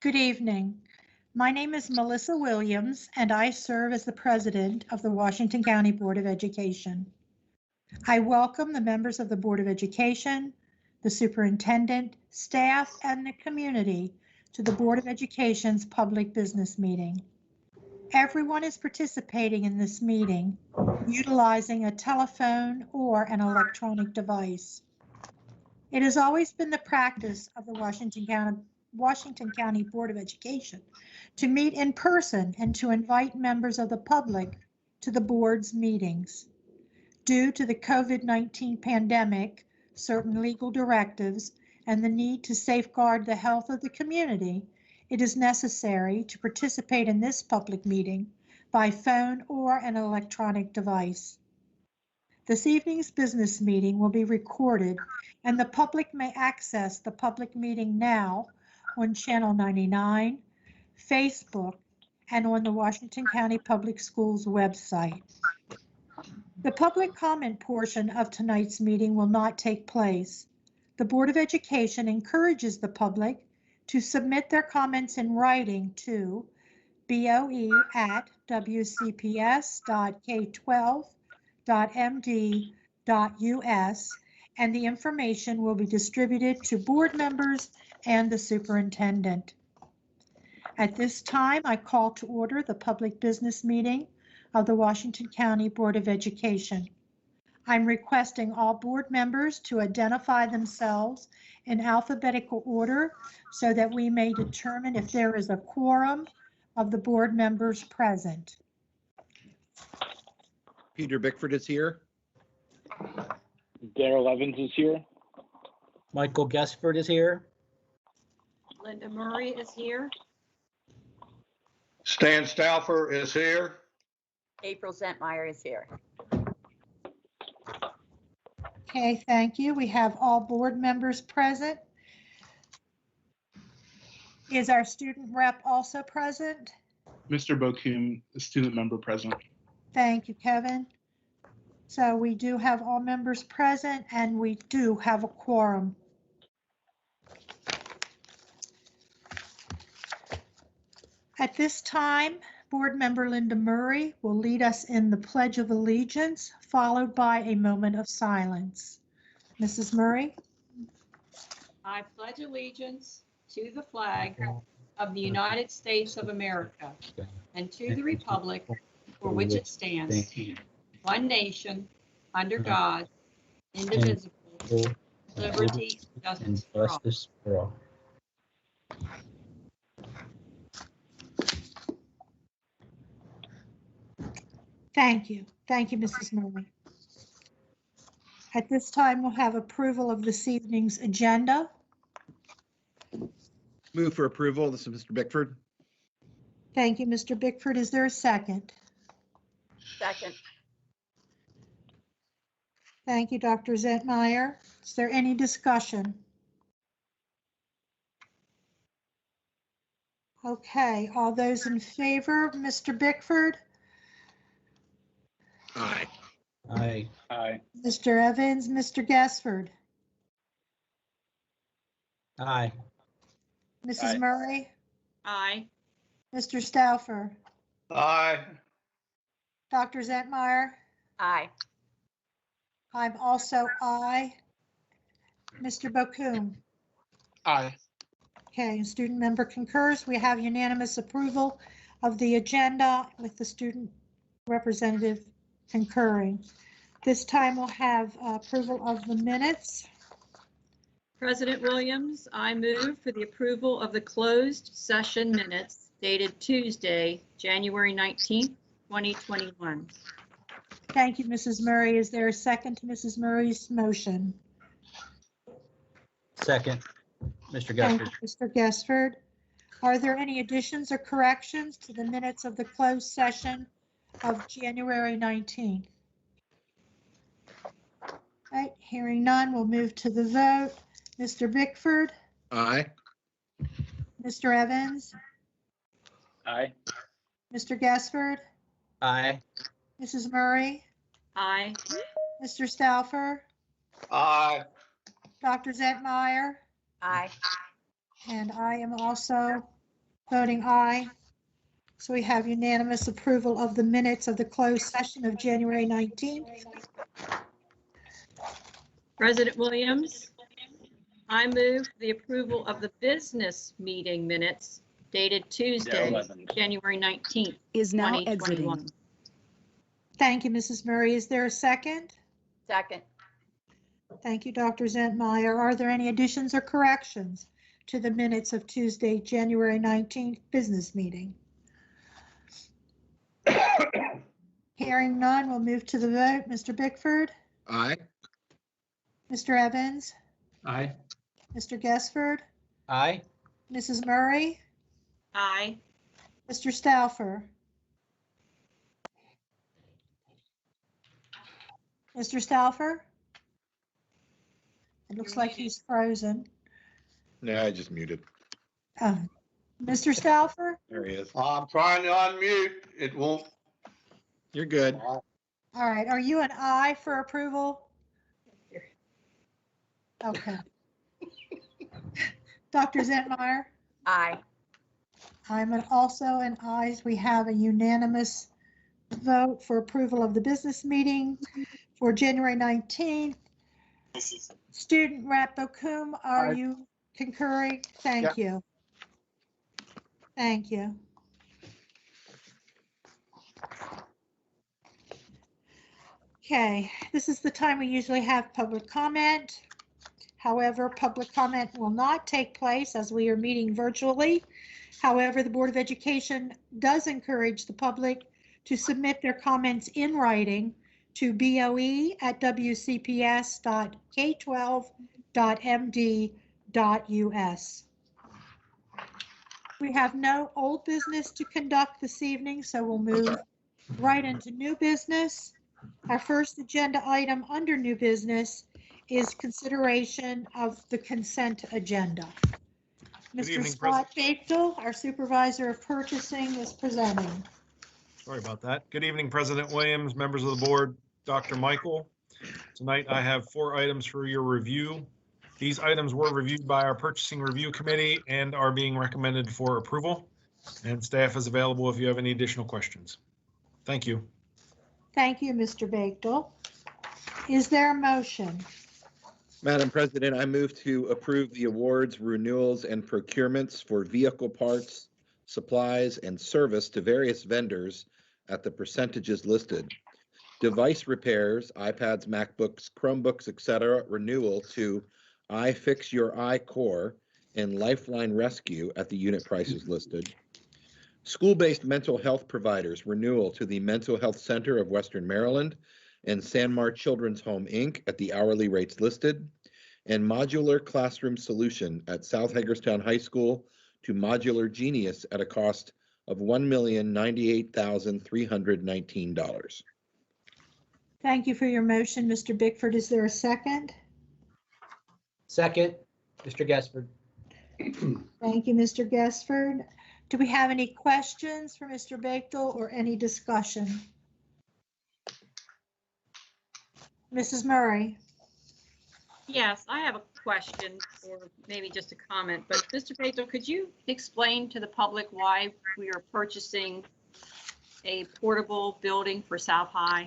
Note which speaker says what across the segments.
Speaker 1: Good evening. My name is Melissa Williams, and I serve as the president of the Washington County Board of Education. I welcome the members of the Board of Education, the superintendent, staff, and the community to the Board of Education's public business meeting. Everyone is participating in this meeting utilizing a telephone or an electronic device. It has always been the practice of the Washington County Board of Education to meet in person and to invite members of the public to the board's meetings. Due to the COVID-19 pandemic, certain legal directives, and the need to safeguard the health of the community, it is necessary to participate in this public meeting by phone or an electronic device. This evening's business meeting will be recorded, and the public may access the public meeting now on Channel 99, Facebook, and on the Washington County Public Schools website. The public comment portion of tonight's meeting will not take place. The Board of Education encourages the public to submit their comments in writing to boe@wcps.k12.md.us, and the information will be distributed to board members and the superintendent. At this time, I call to order the public business meeting of the Washington County Board of Education. I'm requesting all board members to identify themselves in alphabetical order so that we may determine if there is a quorum of the board members present.
Speaker 2: Peter Bickford is here.
Speaker 3: Daryl Evans is here.
Speaker 4: Michael Guessford is here.
Speaker 5: Linda Murray is here.
Speaker 6: Stan Stauffer is here.
Speaker 5: April Zentmeyer is here.
Speaker 1: Okay, thank you. We have all board members present. Is our student rep also present?
Speaker 7: Mr. Bokum, the student member present.
Speaker 1: Thank you, Kevin. So we do have all members present and we do have a quorum. At this time, Board Member Linda Murray will lead us in the Pledge of Allegiance, followed by a moment of silence. Mrs. Murray?
Speaker 5: I pledge allegiance to the flag of the United States of America and to the republic for which it stands, one nation, under God, indivisible, liberty,
Speaker 4: And
Speaker 5: justice for all.
Speaker 4: justice for all.
Speaker 1: Thank you. Thank you, Mrs. Murray. At this time, we'll have approval of this evening's agenda.
Speaker 2: Move for approval. This is Mr. Bickford.
Speaker 1: Thank you, Mr. Bickford. Is there a second?
Speaker 5: Second.
Speaker 1: Thank you, Dr. Zentmeyer. Is there any discussion? Okay, all those in favor, Mr. Bickford,
Speaker 2: Aye.
Speaker 4: Aye.
Speaker 3: Aye.
Speaker 1: Mr. Evans, Mr. Guessford,
Speaker 4: Aye.
Speaker 1: Mrs.
Speaker 3: Aye.
Speaker 1: Murray,
Speaker 5: Aye.
Speaker 1: Mr. Stauffer,
Speaker 6: Aye.
Speaker 1: Dr. Zentmeyer.
Speaker 5: Aye.
Speaker 1: I'm also aye. Mr. Bokum.
Speaker 7: Aye.
Speaker 1: Okay, student member concurs. We have unanimous approval of the agenda with the student representative concurring. This time we'll have approval of the minutes.
Speaker 5: President Williams, I move for the approval of the closed session minutes dated Tuesday, January 19th, 2021.
Speaker 1: Thank you, Mrs. Murray. Is there a second to Mrs. Murray's motion?
Speaker 4: Second, Mr.
Speaker 1: Thank
Speaker 4: Guessford.
Speaker 1: you, Mr. Guessford. Are there any additions or corrections to the minutes of the closed session of January 19th? All right, hearing none, we'll move to the vote. Mr. Bickford,
Speaker 2: Aye.
Speaker 1: Mr. Evans,
Speaker 3: Aye.
Speaker 1: Mr. Guessford,
Speaker 4: Aye.
Speaker 1: Mrs. Murray,
Speaker 5: Aye.
Speaker 1: Mr. Stauffer,
Speaker 6: Aye.
Speaker 1: Dr. Zentmeyer,
Speaker 5: Aye.
Speaker 1: and I am also Voting aye. So we have unanimous approval of the minutes of the closed session of January 19th.
Speaker 5: President Williams, I move the approval of the business meeting minutes dated Tuesday,
Speaker 3: 11.
Speaker 5: January 19th,
Speaker 8: Is now
Speaker 5: 2021.
Speaker 8: exiting.
Speaker 1: Thank you, Mrs. Murray. Is there a second?
Speaker 5: Second.
Speaker 1: Thank you, Dr. Zentmeyer. Are there any additions or corrections to the minutes of Tuesday, January 19th business meeting? Hearing none, we'll move to the vote. Mr. Bickford,
Speaker 2: Aye.
Speaker 1: Mr. Evans,
Speaker 4: Aye.
Speaker 1: Mr. Gesford,
Speaker 4: Aye.
Speaker 1: Mrs. Murray,
Speaker 5: Aye.
Speaker 1: Mr. Stauffer, Mr. Stauffer? It looks like he's frozen.
Speaker 2: Yeah, I just muted.
Speaker 1: Mr. Stauffer?
Speaker 2: There he is.
Speaker 6: I'm trying to unmute. It won't.
Speaker 2: You're good.
Speaker 1: All right, are you an aye for approval? Okay. Dr. Zentmeyer?
Speaker 5: Aye.
Speaker 1: I'm also an aye. We have a unanimous vote for approval of the business meeting for January 19th. Student Rep Bokum, are you concurring? Thank you. Thank you. Okay, this is the time we usually have public comment. However, public comment will not take place as we are meeting virtually. However, the Board of Education does encourage the public to submit their comments in writing to boe@wcps.k12.md.us. We have no old business to conduct this evening, so we'll move right into new business. Our first agenda item under new business is consideration of the consent agenda. Mr.
Speaker 9: evening,
Speaker 1: Scott Bachel, our Supervisor of Purchasing, is presenting.
Speaker 9: Sorry about that. Good evening, President Williams, members of the board, Dr. Michael. Tonight, I have 4 items for your review. These items were reviewed by our Purchasing Review Committee and are being recommended for approval. And staff is available if you have any additional questions. Thank you.
Speaker 1: Thank you, Mr. Bachel. Is there a motion?
Speaker 2: Madam President, I move to approve the awards, renewals, and procurements for vehicle parts, supplies, and service to various vendors at the percentages listed. Device repairs, iPads, MacBooks, Chromebooks, etc., renewal to iFix Your iCore and Lifeline Rescue at the unit prices listed. School-based mental health providers, renewal to the Mental Health Center of Western Maryland and Sanmar Children's Home, Inc. at the hourly rates listed, and Modular Classroom Solution at South Hagerstown High School to Modular Genius at a cost of $1,098,319.
Speaker 1: Thank you for your motion, Mr. Bickford. Is there a second?
Speaker 4: Second, Mr. Gesford.
Speaker 1: Thank you, Mr. Gesford. Do we have any questions for Mr. Bachel or any discussion? Mrs. Murray?
Speaker 5: Yes, I have a question or maybe just a comment, but Mr. Bachel, could you explain to the public why we are purchasing a portable building for South High?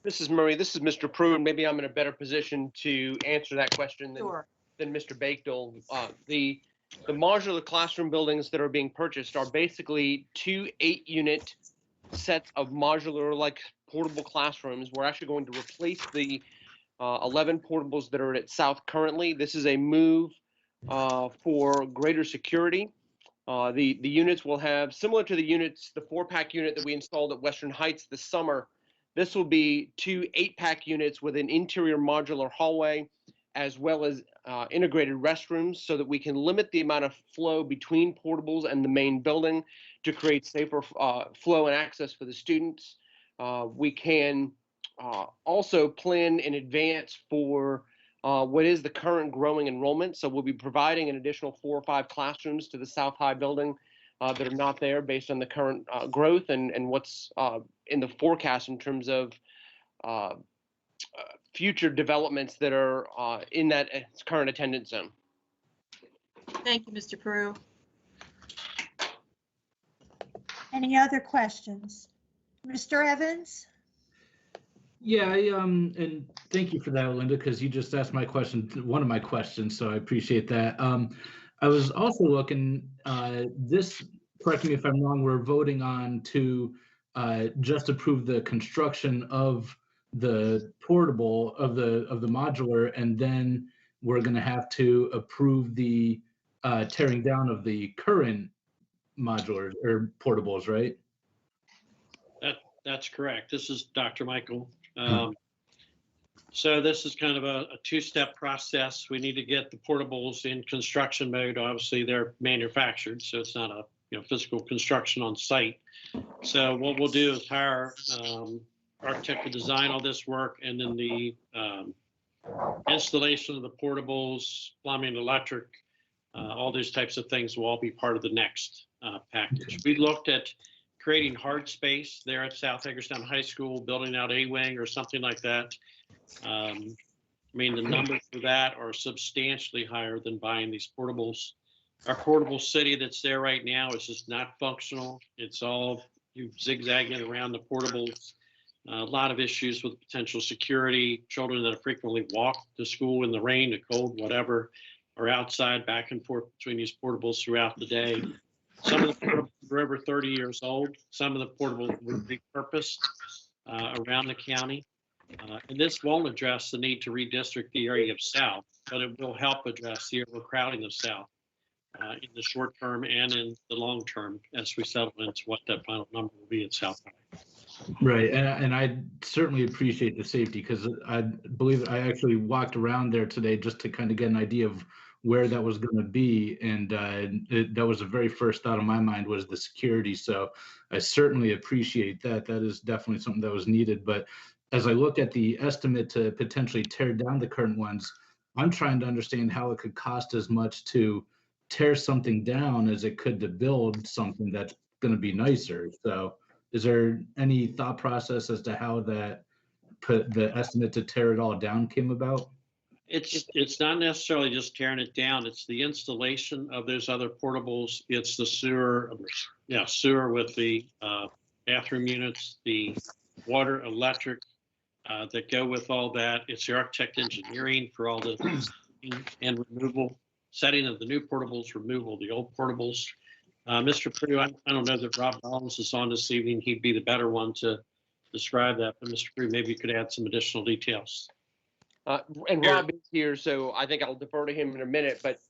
Speaker 10: Mrs. Murray, this is Mr. Pruitt. Maybe I'm in a better position to answer that question
Speaker 5: Sure.
Speaker 10: than Mr. Bakedel. The modular classroom buildings that are being purchased are basically 2 8-unit sets of modular, like portable classrooms. We're actually going to replace the 11 portables that are at South currently. This is a move for greater security. The units will have, similar to the units, the 4-pack unit that we installed at Western Heights this summer. This will be 2 8-pack units with an interior modular hallway, as well as integrated restrooms, so that we can limit the amount of flow between portables and the main building to create safer flow and access for the students. We can also plan in advance for what is the current growing enrollment. So we'll be providing an additional 4 or 5 classrooms to the South High building that are not there based on the current growth and what's in the forecast in terms of future developments that are in that current attendance zone.
Speaker 5: Thank you, Mr. Prue.
Speaker 1: Any other questions? Mr. Evans?
Speaker 8: Yeah, and thank you for that, Linda, because you just asked my question, one of my questions, so I appreciate that. I was also looking, this, correct me if I'm wrong, we're voting on to just approve the construction of the portable, of the modular, and then we're gonna have to approve the tearing down of the current modular or portables, right?
Speaker 11: That's correct. This is Dr. Michael. So this is kind of a two-step process. We need to get the portables in construction mode. Obviously, they're manufactured, so it's not a physical construction on site. So what we'll do is hire architect to design all this work, and then the installation of the portables, plumbing, electric, all these types of things will all be part of the next package. We looked at creating hard space there at South Hagerstown High School, building out a wing or something like that. I mean, the numbers for that are substantially higher than buying these portables. Our portable city that's there right now is just not functional. It's all you zigzagging around the portables. A lot of issues with potential security, children that frequently walk to school in the rain, the cold, whatever, or outside back and forth between these portables throughout the day. Some of the portables are over 30 years old. Some of the portables were repurposed around the county. And this won't address the need to redistrict the area of South, but it will help address the overcrowding of South in the short term and in the long term as we settle into what that final number will be at South High.
Speaker 8: Right, and I certainly appreciate the safety, because I believe I actually walked around there today just to kind of get an idea of where that was going to be, and that was the very first thought of my mind was the security. So I certainly appreciate that. That is definitely something that was needed. But as I look at the estimate to potentially tear down the current ones, I'm trying to understand how it could cost as much to tear something down as it could to build something that's going to be nicer. So is there any thought process as to how that the estimate to tear it all down came about?
Speaker 11: It's not necessarily just tearing it down. It's the installation of those other portables. It's the sewer with the bathroom units, the water, electric that go with all that. It's the architect engineering for all the and removal, setting of the new portables, removal of the old portables. Mr. Prue, I don't know that Rob Rollins is on this evening. He'd be the better one to describe that. But Mr. Prue, maybe you could add some additional details.
Speaker 10: And Rob is here, so I think I'll defer to him in a minute. But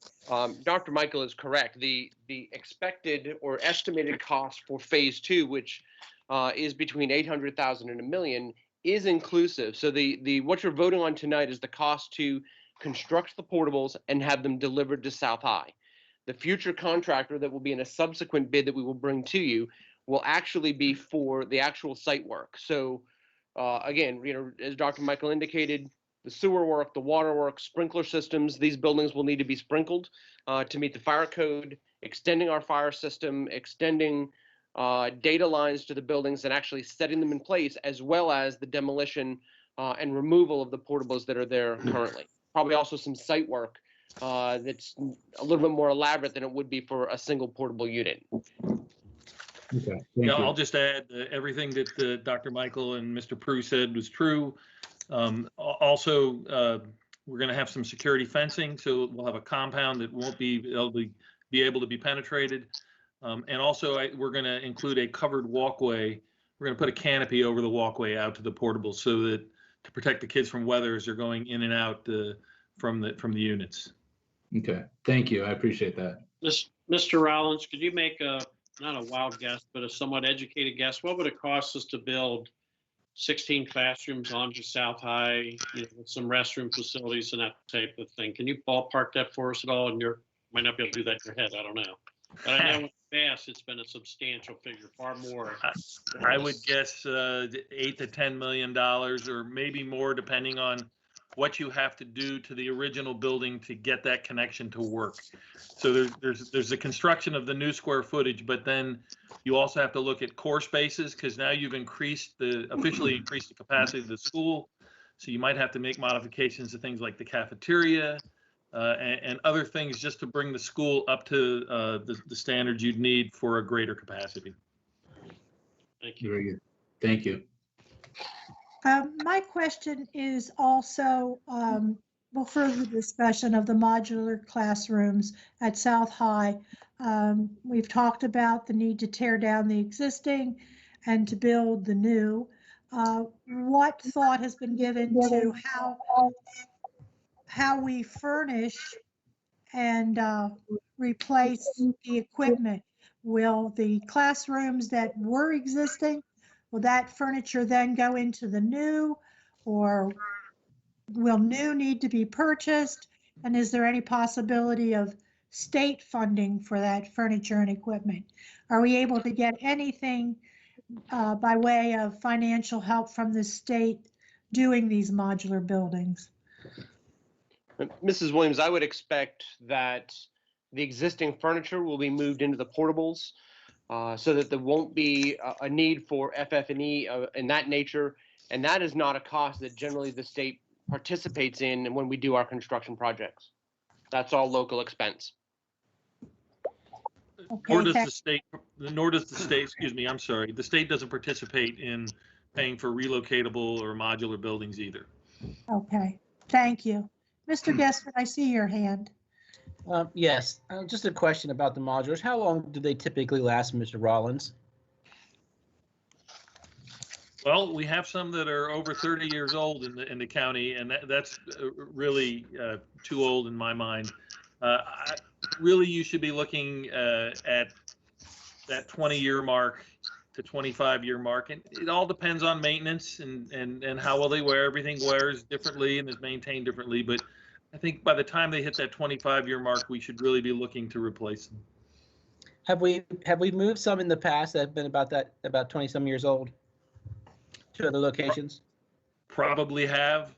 Speaker 10: Dr. Michael is correct. The expected or estimated cost for phase 2, which is between $800,000 and $1 million, is inclusive. So the what you're voting on tonight is the cost to construct the portables and have them delivered to South High. The future contractor that will be in a subsequent bid that we will bring to you will actually be for the actual site work. So again, as Dr. Michael indicated, the sewer work, the water work, sprinkler systems, these buildings will need to be sprinkled to meet the fire code, extending our fire system, extending data lines to the buildings and actually setting them in place, as well as the demolition and removal of the portables that are there currently. Probably also some site work that's a little bit more elaborate than it would be for a single portable unit.
Speaker 8: Okay.
Speaker 12: Yeah, I'll just add everything that Dr. Michael and Mr. Prue said was true. Also, we're going to have some security fencing, so we'll have a compound that won't be able to be penetrated. And also, we're going to include a covered walkway. We're going to put a canopy over the walkway out to the portables so that to protect the kids from weather as they're going in and out from the units.
Speaker 8: Okay, thank you. I appreciate that.
Speaker 11: Mr. Rollins, could you make not a wild guess, but a somewhat educated guess? What would it cost us to build 16 classrooms onto South High, with some restroom facilities and that type of thing? Can you ballpark that for us at all? And you might not be able to do that in your head. I don't know. But I know in the past it's been a substantial figure, far more.
Speaker 12: I would guess $8 to $10 million, or maybe more, depending on what you have to do to the original building to get that connection to work. So there's the construction of the new square footage, but then you also have to look at core spaces, because now you've officially increased the capacity of the school. So you might have to make modifications to things like the cafeteria and other things just to bring the school up to the standards you'd need for a greater capacity.
Speaker 11: Thank you.
Speaker 8: Very good. Thank you.
Speaker 1: My question is also, well, further discussion of the modular classrooms at South High. We've talked about the need to tear down the existing and to build the new. What thought has been given to how we furnish and replace the equipment? Will the classrooms that were existing, will that furniture then go into the new, or will new need to be purchased? And is there any possibility of state funding for that furniture and equipment? Are we able to get anything by way of financial help from the state doing these modular buildings?
Speaker 10: Mrs. Williams, I would expect that the existing furniture will be moved into the portables so that there won't be a need for FF&E in that nature. And that is not a cost that generally the state participates in when we do our construction projects. That's all local expense.
Speaker 12: Nor does the state, excuse me, I'm sorry, the state doesn't participate in paying for relocatable or modular buildings either.
Speaker 1: Okay, thank you. Mr. Gessler, I see your hand.
Speaker 4: Yes, just a question about the modulars. How long do they typically last, Mr. Rollins?
Speaker 12: Well, we have some that are over 30 years old in the county, and that's really too old in my mind. Really, you should be looking at that 20-year mark to 25-year mark, and it all depends on maintenance and how well they wear. Everything wears differently and is maintained differently, but I think by the time they hit that 25-year mark, we should really be looking to replace them.
Speaker 4: Have we moved some in the past that have been about 20-some years old to other locations?
Speaker 12: Probably have,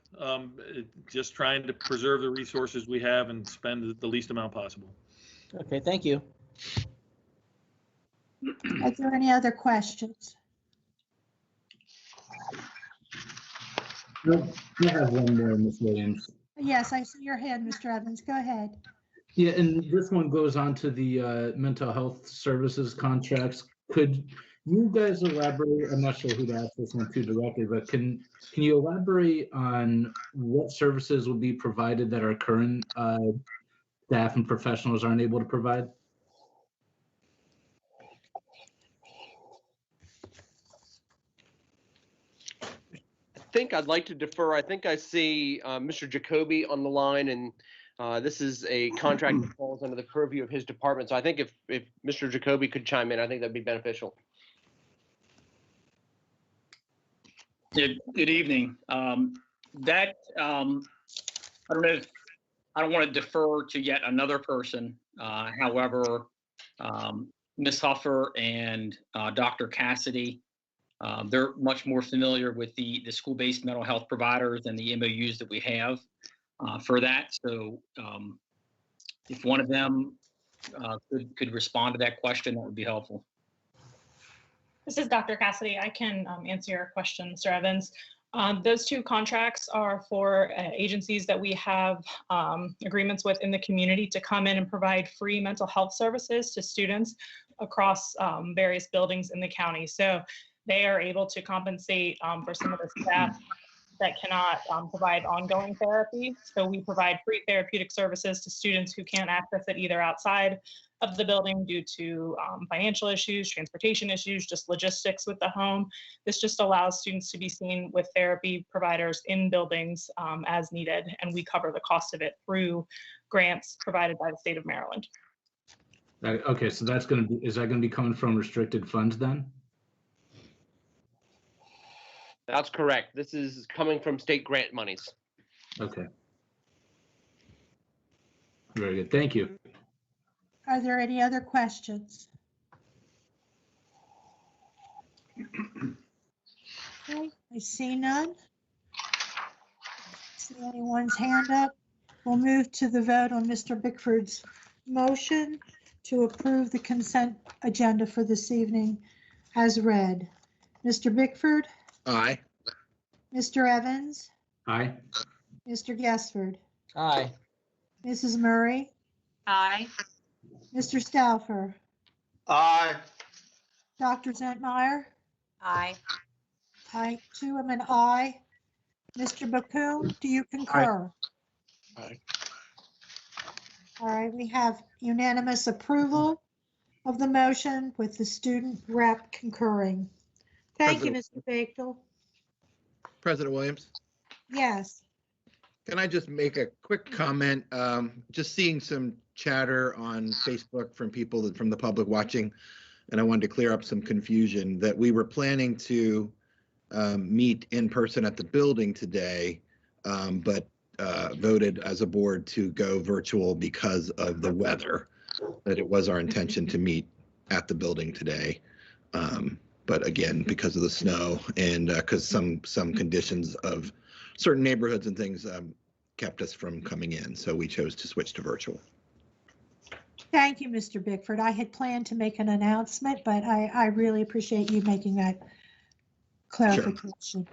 Speaker 12: just trying to preserve the resources we have and spend the least amount possible.
Speaker 4: Okay, thank you.
Speaker 1: Are there any other questions?
Speaker 8: I have one more, Ms. Williams.
Speaker 1: Yes, I see your hand, Mr. Evans. Go ahead.
Speaker 8: Yeah, and this one goes on to the mental health services contracts. Could you guys elaborate? I'm not sure who to ask this one to directly, but can you elaborate on what services will be provided that our current staff and professionals aren't able to provide?
Speaker 10: I think I'd like to defer. I think I see Mr. Jacoby on the line, and this is a contract that falls under the purview of his department. So I think if Mr. Jacoby could chime in, I think that'd be beneficial.
Speaker 13: Good evening. I don't know if I don't want to defer to yet another person. However, Ms. Huffer and Dr. Cassidy, they're much more familiar with the school-based mental health providers and the MOUs that we have for that. So if one of them could respond to that question, that would be helpful.
Speaker 14: This is Dr. Cassidy. I can answer your question, Mr. Evans. Those two contracts are for agencies that we have agreements with in the community to come in and provide free mental health services to students across various buildings in the county. So they are able to compensate for some of the staff that cannot provide ongoing therapy. So we provide free therapeutic services to students who can't access it either outside of the building due to financial issues, transportation issues, just logistics with the home. This just allows students to be seen with therapy providers in buildings as needed, and we cover the cost of it through grants provided by the state of Maryland.
Speaker 8: Okay, so that's going to be, is that going to be coming from restricted funds then?
Speaker 10: That's correct. This is coming from state grant monies.
Speaker 8: Okay. Very good. Thank you.
Speaker 1: Are there any other questions? Okay, I see none. See anyone's hand up? We'll move to the vote on Mr. Bickford's motion to approve the consent agenda for this evening as read. Mr. Bickford?
Speaker 2: Aye.
Speaker 1: Mr. Evans?
Speaker 8: Aye.
Speaker 1: Mr. Gesford,
Speaker 4: Aye.
Speaker 1: Mrs. Murray,
Speaker 5: Aye.
Speaker 1: Mr. Stauffer,
Speaker 6: Aye.
Speaker 1: Dr. Zentmeyer.
Speaker 5: Aye.
Speaker 1: I too am an aye. Mr. Bakum, do you concur?
Speaker 7: Aye.
Speaker 1: All right, we have unanimous approval of the motion with the student rep concurring. Thank you, Mr. Bechtel.
Speaker 2: President Williams,
Speaker 1: Yes.
Speaker 2: can I just make a quick comment? Just seeing some chatter on Facebook from people from the public watching, and I wanted to clear up some confusion that we were planning to meet in person at the building today, but voted as a board to go virtual because of the weather, that it was our intention to meet at the building today. But again, because of the snow and because some conditions of certain neighborhoods and things kept us from coming in. So we chose to switch to virtual.
Speaker 1: Thank you, Mr. Bickford. I had planned to make an announcement, but I really appreciate you making that clarification.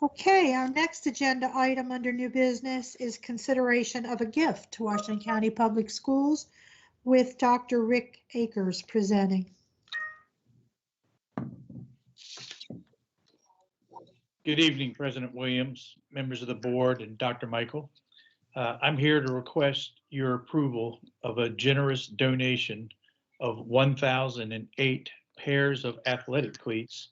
Speaker 1: Okay, our next agenda item under new business is consideration of a gift to Washington County Public Schools with Dr. Rick Akers presenting.
Speaker 15: Good evening, President Williams, members of the board, and Dr. Michael. I'm here to request your approval of a generous donation of 1,008 pairs of athletic cleats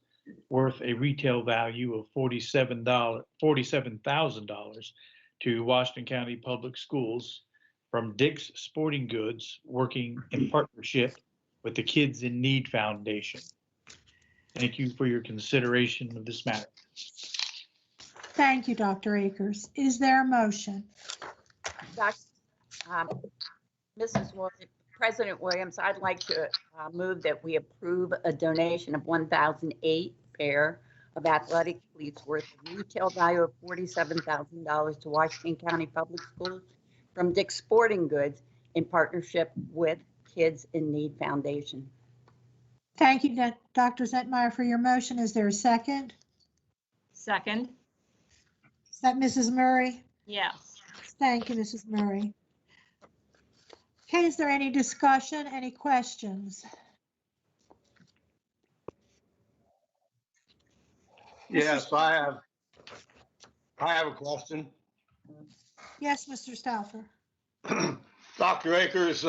Speaker 15: worth a retail value of $47,000 to Washington County Public Schools from Dick's Sporting Goods, working in partnership with the Kids in Need Foundation. Thank you for your consideration of this matter.
Speaker 1: Thank you, Dr. Akers. Is there a motion?
Speaker 16: President Williams, I'd like to move that we approve a donation of 1,008 pair of athletic cleats worth a retail value of $47,000 to Washington County Public Schools from Dick's Sporting Goods in partnership with Kids in Need Foundation.
Speaker 1: Thank you, Dr. Zentmeyer, for your motion. Is there a second?
Speaker 5: Second.
Speaker 1: Is that Mrs. Murray?
Speaker 5: Yes.
Speaker 1: Thank you, Mrs. Murray. Okay, is there any discussion, any questions?
Speaker 6: Yes, I have a question.
Speaker 1: Yes, Mr. Stauffer.
Speaker 6: Dr. Akers,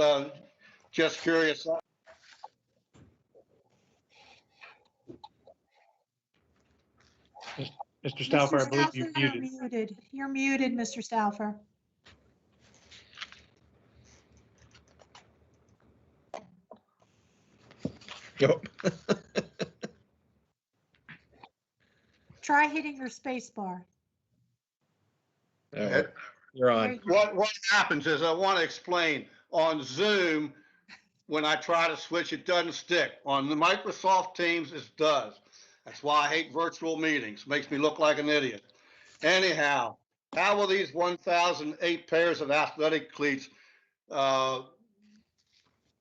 Speaker 6: just curious.
Speaker 15: Mr. Stauffer, I believe
Speaker 1: Stauffer,
Speaker 15: you're
Speaker 1: you're
Speaker 15: muted.
Speaker 1: muted. You're muted, Mr. Stauffer.
Speaker 2: Yep.
Speaker 1: Try hitting your space bar.
Speaker 2: All right, you're on.
Speaker 6: What happens is, I want to explain, on Zoom, when I try to switch, it doesn't stick. On the Microsoft Teams, it does. That's why I hate virtual meetings. Makes me look like an idiot. Anyhow, how will these 1,008 pairs of athletic cleats,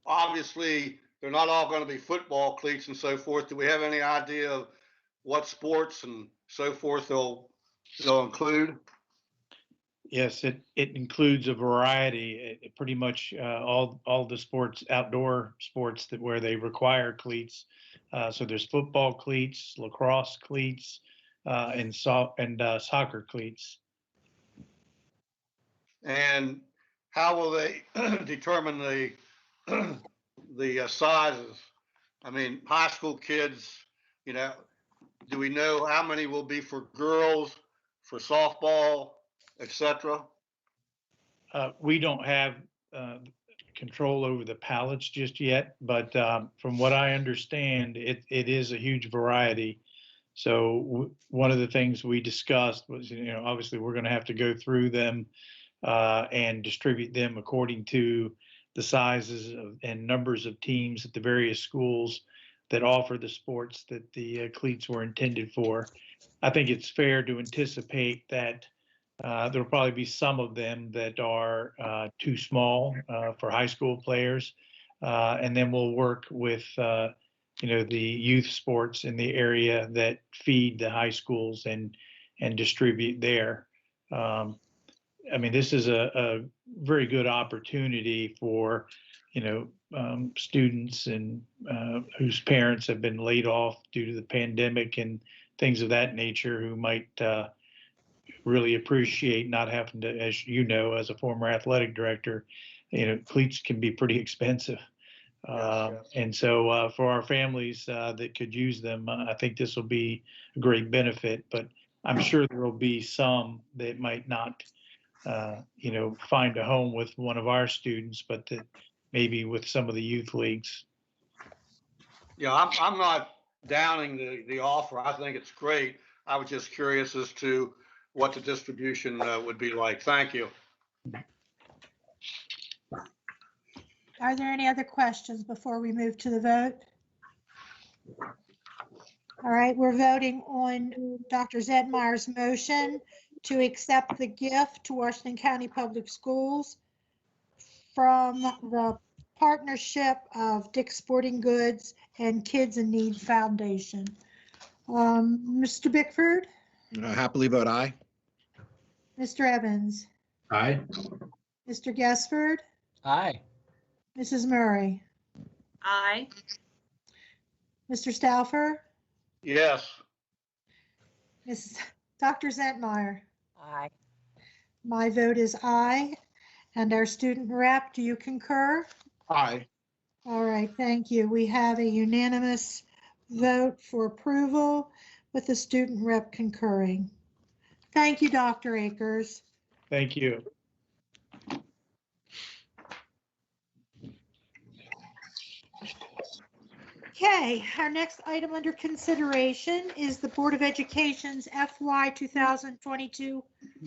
Speaker 6: obviously, they're not all going to be football cleats and so forth. Do we have any idea of what sports and so forth they'll include?
Speaker 15: Yes, it includes a variety, pretty much all the sports, outdoor sports where they require cleats. So there's football cleats, lacrosse cleats, and soccer cleats.
Speaker 6: And how will they determine the sizes? I mean, high school kids, do we know how many will be for girls, for softball, etc.?
Speaker 15: We don't have control over the pallets just yet, but from what I understand, it is a huge variety. So one of the things we discussed was, obviously we're going to have to go through them and distribute them according to the sizes and numbers of teams at the various schools that offer the sports that the cleats were intended for. I think it's fair to anticipate that there'll probably be some of them that are too small for high school players. And then we'll work with, the youth sports in the area that feed the high schools and and distribute there. I mean, this is a very good opportunity for, students and whose parents have been laid off due to the pandemic and things of that nature, who might really appreciate not having to, as you know, as a former athletic director, cleats can be pretty expensive. And so for our families that could use them, I think this will be a great benefit, but I'm sure there will be some that might not, find a home with one of our students, but that maybe with some of the youth leagues.
Speaker 6: Yeah, I'm not downing the offer. I think it's great. I was just curious as to what the distribution would be like. Thank you.
Speaker 1: Are there any other questions before we move to the vote? All right, we're voting on Dr. Zedmeyer's motion to accept the gift to Washington County Public Schools from the partnership of Dick's Sporting Goods and Kids in Need Foundation. Mr. Bickford?
Speaker 2: Happily vote aye.
Speaker 1: Mr. Evans?
Speaker 8: Aye.
Speaker 1: Mr. Gesford?
Speaker 4: Aye.
Speaker 1: Mrs. Murray?
Speaker 5: Aye.
Speaker 1: Mr. Stauffer?
Speaker 6: Yes.
Speaker 1: Dr. Zentmeyer?
Speaker 16: Aye.
Speaker 1: My vote is aye. And our student rep, do you concur?
Speaker 7: Aye.
Speaker 1: All right, thank you. We have a unanimous vote for approval with the student rep concurring. Thank you, Dr. Akers.
Speaker 15: Thank you.
Speaker 1: Okay, our next item under consideration is the Board of Education's FY 2022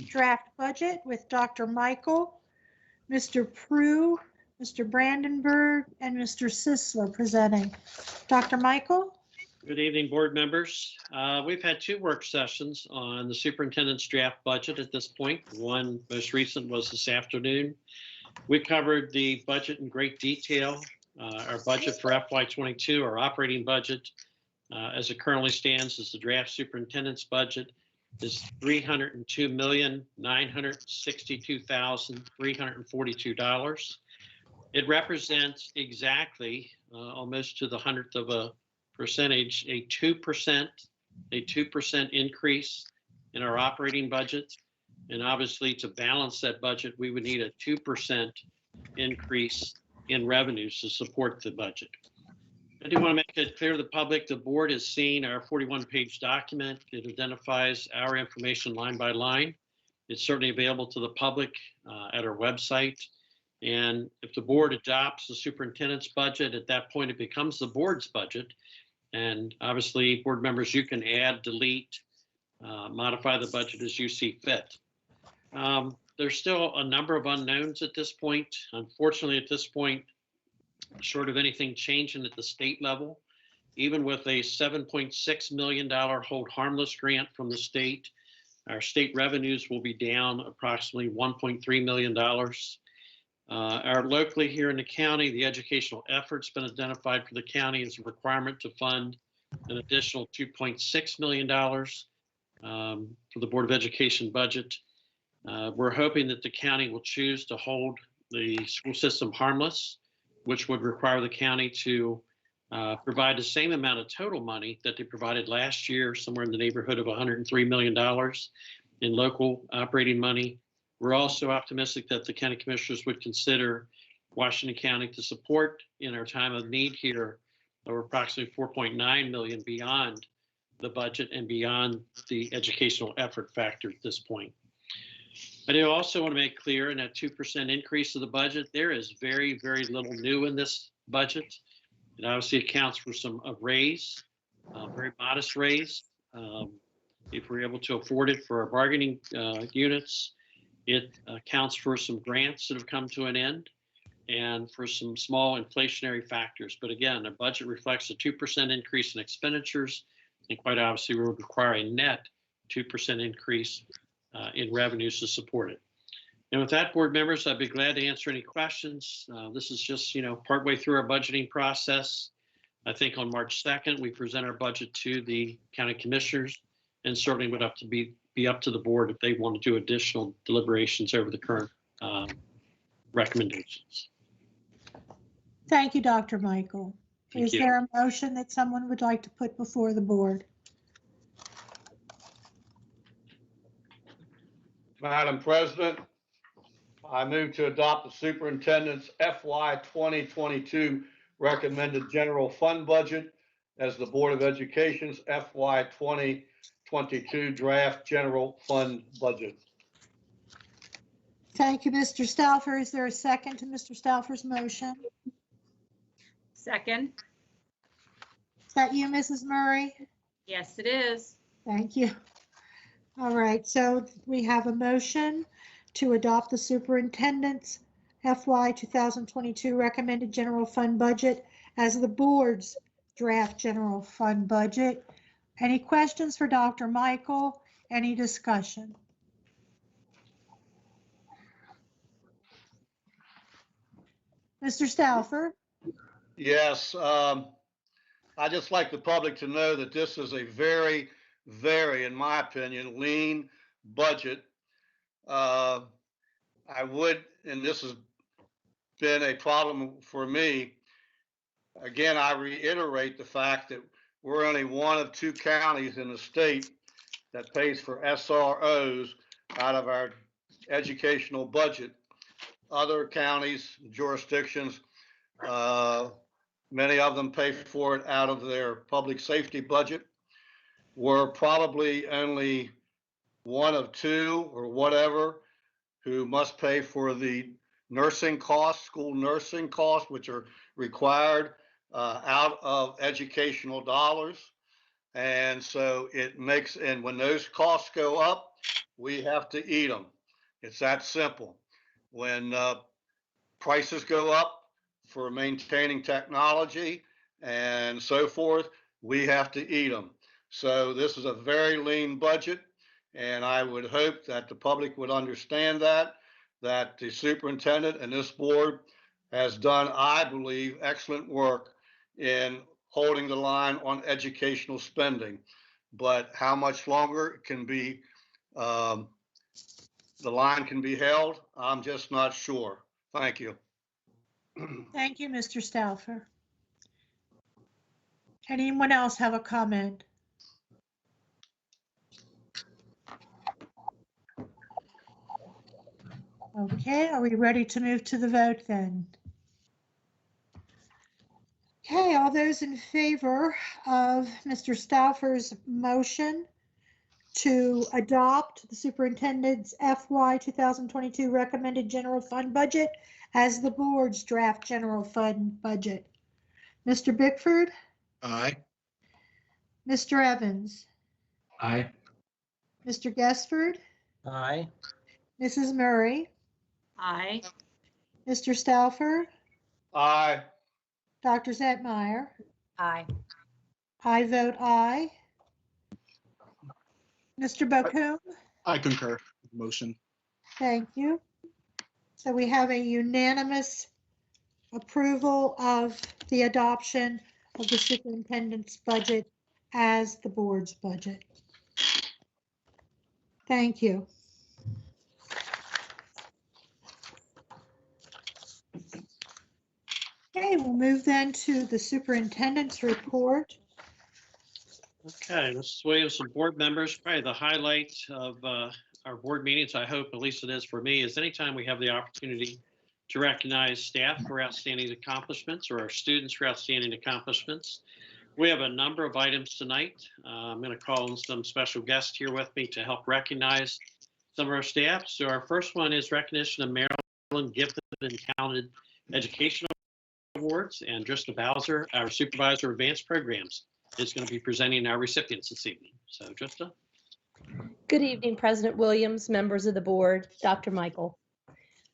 Speaker 1: draft budget with Dr. Michael, Mr. Prue, Mr. Brandenburg, and Mr. Sisler presenting. Dr. Michael?
Speaker 11: Good evening, board members. We've had 2 work sessions on the superintendent's draft budget at this point. One most recent was this afternoon. We covered the budget in great detail. Our budget for FY22, our operating budget, as it currently stands as the draft superintendent's budget, is $302,962,342. It represents exactly, almost to the 100th of a percentage, a 2% increase in our operating budget. And obviously, to balance that budget, we would need a 2% increase in revenues to support the budget. I do want to make it clear to the public, the board has seen our 41-page document. It identifies our information line by line. It's certainly available to the public at our website. And if the board adopts the superintendent's budget, at that point, it becomes the board's budget. And obviously, board members, you can add, delete, modify the budget as you see fit. There's still a number of unknowns at this point. Unfortunately, at this point, short of anything changing at the state level, even with a $7.6 million hold harmless grant from the state, our state revenues will be down approximately $1.3 million. Our locally here in the county, the educational effort's been identified for the county as a requirement to fund an additional $2.6 million for the Board of Education budget. We're hoping that the county will choose to hold the school system harmless, which would require the county to provide the same amount of total money that they provided last year, somewhere in the neighborhood of $103 million in local operating money. We're also optimistic that the county commissioners would consider Washington County to support in our time of need here, or approximately $4.9 million beyond the budget and beyond the educational effort factor at this point. I do also want to make clear in that 2% increase of the budget, there is very, very little new in this budget. It obviously accounts for a raise, very modest raise. If we're able to afford it for our bargaining units, it accounts for some grants that have come to an end and for some small inflationary factors. But again, the budget reflects a 2% increase in expenditures, and quite obviously we would require a net 2% increase in revenues to support it. And with that, board members, I'd be glad to answer any questions. This is just, partway through our budgeting process. I think on March 2nd, we present our budget to the county commissioners, and certainly would be up to the board if they want to do additional deliberations over the current recommendations.
Speaker 1: Thank you, Dr. Michael.
Speaker 11: Thank
Speaker 1: Is
Speaker 11: you.
Speaker 1: there a motion that someone would like to put before the board?
Speaker 6: Madam President, I move to adopt the superintendent's FY 2022 recommended general fund budget as the Board of Education's FY 2022 draft general fund budget.
Speaker 1: Thank you, Mr. Stauffer. Is there a second to Mr. Stauffer's motion?
Speaker 5: Second.
Speaker 1: Is that you, Mrs. Murray?
Speaker 5: Yes, it is.
Speaker 1: Thank you. All right, so we have a motion to adopt the superintendent's FY 2022 recommended general fund budget as the board's draft general fund budget. Any questions for Dr. Michael? Any discussion? Mr. Stauffer?
Speaker 6: Yes, I just like the public to know that this is a very, in my opinion, lean budget. I would, and this has been a problem for me. Again, I reiterate the fact that we're only one of 2 counties in the state that pays for SROs out of our educational budget. Other counties, jurisdictions, many of them pay for it out of their public safety budget. We're probably only one of 2 or whatever who must pay for the nursing costs, school nursing costs, which are required out of educational dollars. And so it makes, and when those costs go up, we have to eat them. It's that simple. When prices go up for maintaining technology and so forth, we have to eat them. So this is a very lean budget, and I would hope that the public would understand that the superintendent and this board has done, I believe, excellent work in holding the line on educational spending. But how much longer it can be, the line can be held, I'm just not sure. Thank you.
Speaker 1: Thank you, Mr. Stauffer. Anyone else have a comment? Okay, are we ready to move to the vote then? Okay, all those in favor of Mr. Stauffer's motion to adopt the superintendent's FY 2022 recommended general fund budget as the board's draft general fund budget. Mr. Bickford?
Speaker 2: Aye.
Speaker 1: Mr. Evans?
Speaker 8: Aye.
Speaker 1: Mr. Guestford?
Speaker 4: Aye.
Speaker 1: Mrs. Murray?
Speaker 5: Aye.
Speaker 1: Mr. Stauffer?
Speaker 6: Aye.
Speaker 1: Dr. Zettmeyer?
Speaker 16: Aye.
Speaker 1: I vote aye. Mr. Bokum?
Speaker 7: I concur. Motion.
Speaker 1: Thank you. So we have a unanimous approval of the adoption of the superintendent's budget as the board's budget. Thank you. Okay, we'll move then to the superintendent's report.
Speaker 11: Okay, Mrs. Williams and board members, probably the highlight of our board meetings, I hope, at least it is for me, is anytime we have the opportunity to recognize staff for outstanding accomplishments or our students for outstanding accomplishments. We have a number of items tonight. I'm going to call in some special guests here with me to help recognize some of our staff. So our first one is recognition of Maryland Gifted and Talented Educational Awards, and Drista Bowser, our Supervisor of Advanced Programs, is going to be presenting our recipients this evening. So Drista.
Speaker 17: Good evening, President Williams, members of the board, Dr. Michael.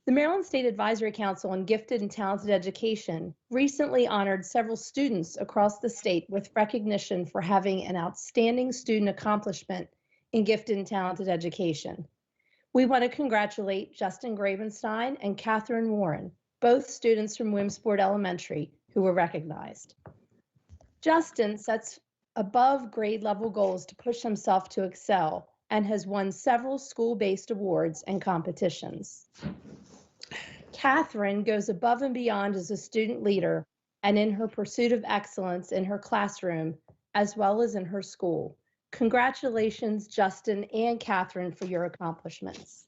Speaker 17: The Maryland State Advisory Council on Gifted and Talented Education recently honored several students across the state with recognition for having an outstanding student accomplishment in gifted and talented education. We want to congratulate Justin Gravenstein and Catherine Warren, both students from Williamsport Elementary, who were recognized. Justin sets above grade level goals to push himself to excel and has won several school-based awards and competitions. Catherine goes above and beyond as a student leader and in her pursuit of excellence in her classroom as well as in her school. Congratulations, Justin and Catherine, for your accomplishments.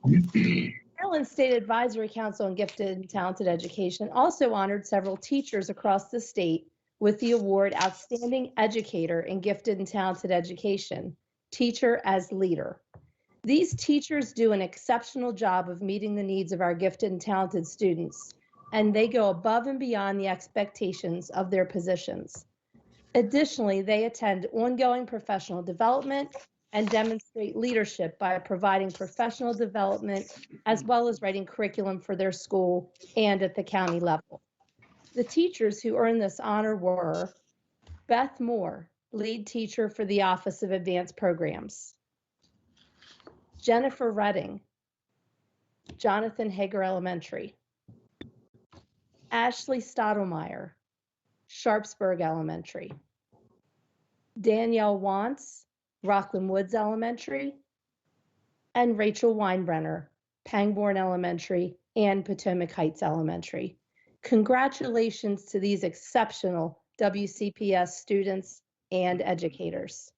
Speaker 17: Maryland State Advisory Council on Gifted and Talented Education also honored several teachers across the state with the award Outstanding Educator in Gifted and Talented Education, Teacher as Leader. These teachers do an exceptional job of meeting the needs of our gifted and talented students, and they go above and beyond the expectations of their positions. Additionally, they attend ongoing professional development and demonstrate leadership by providing professional development as well as writing curriculum for their school and at the county level. The teachers who earned this honor were Beth Moore, lead teacher for the Office of Advanced Programs; Jennifer Redding, Jonathan Hager Elementary; Ashley Stottlemyre, Sharpsburg Elementary; Danielle Wantz, Rockland Woods Elementary; and Rachel Weinbrenner, Pangbourne Elementary and Potomac Heights Elementary. Congratulations to these exceptional WCPS students and educators.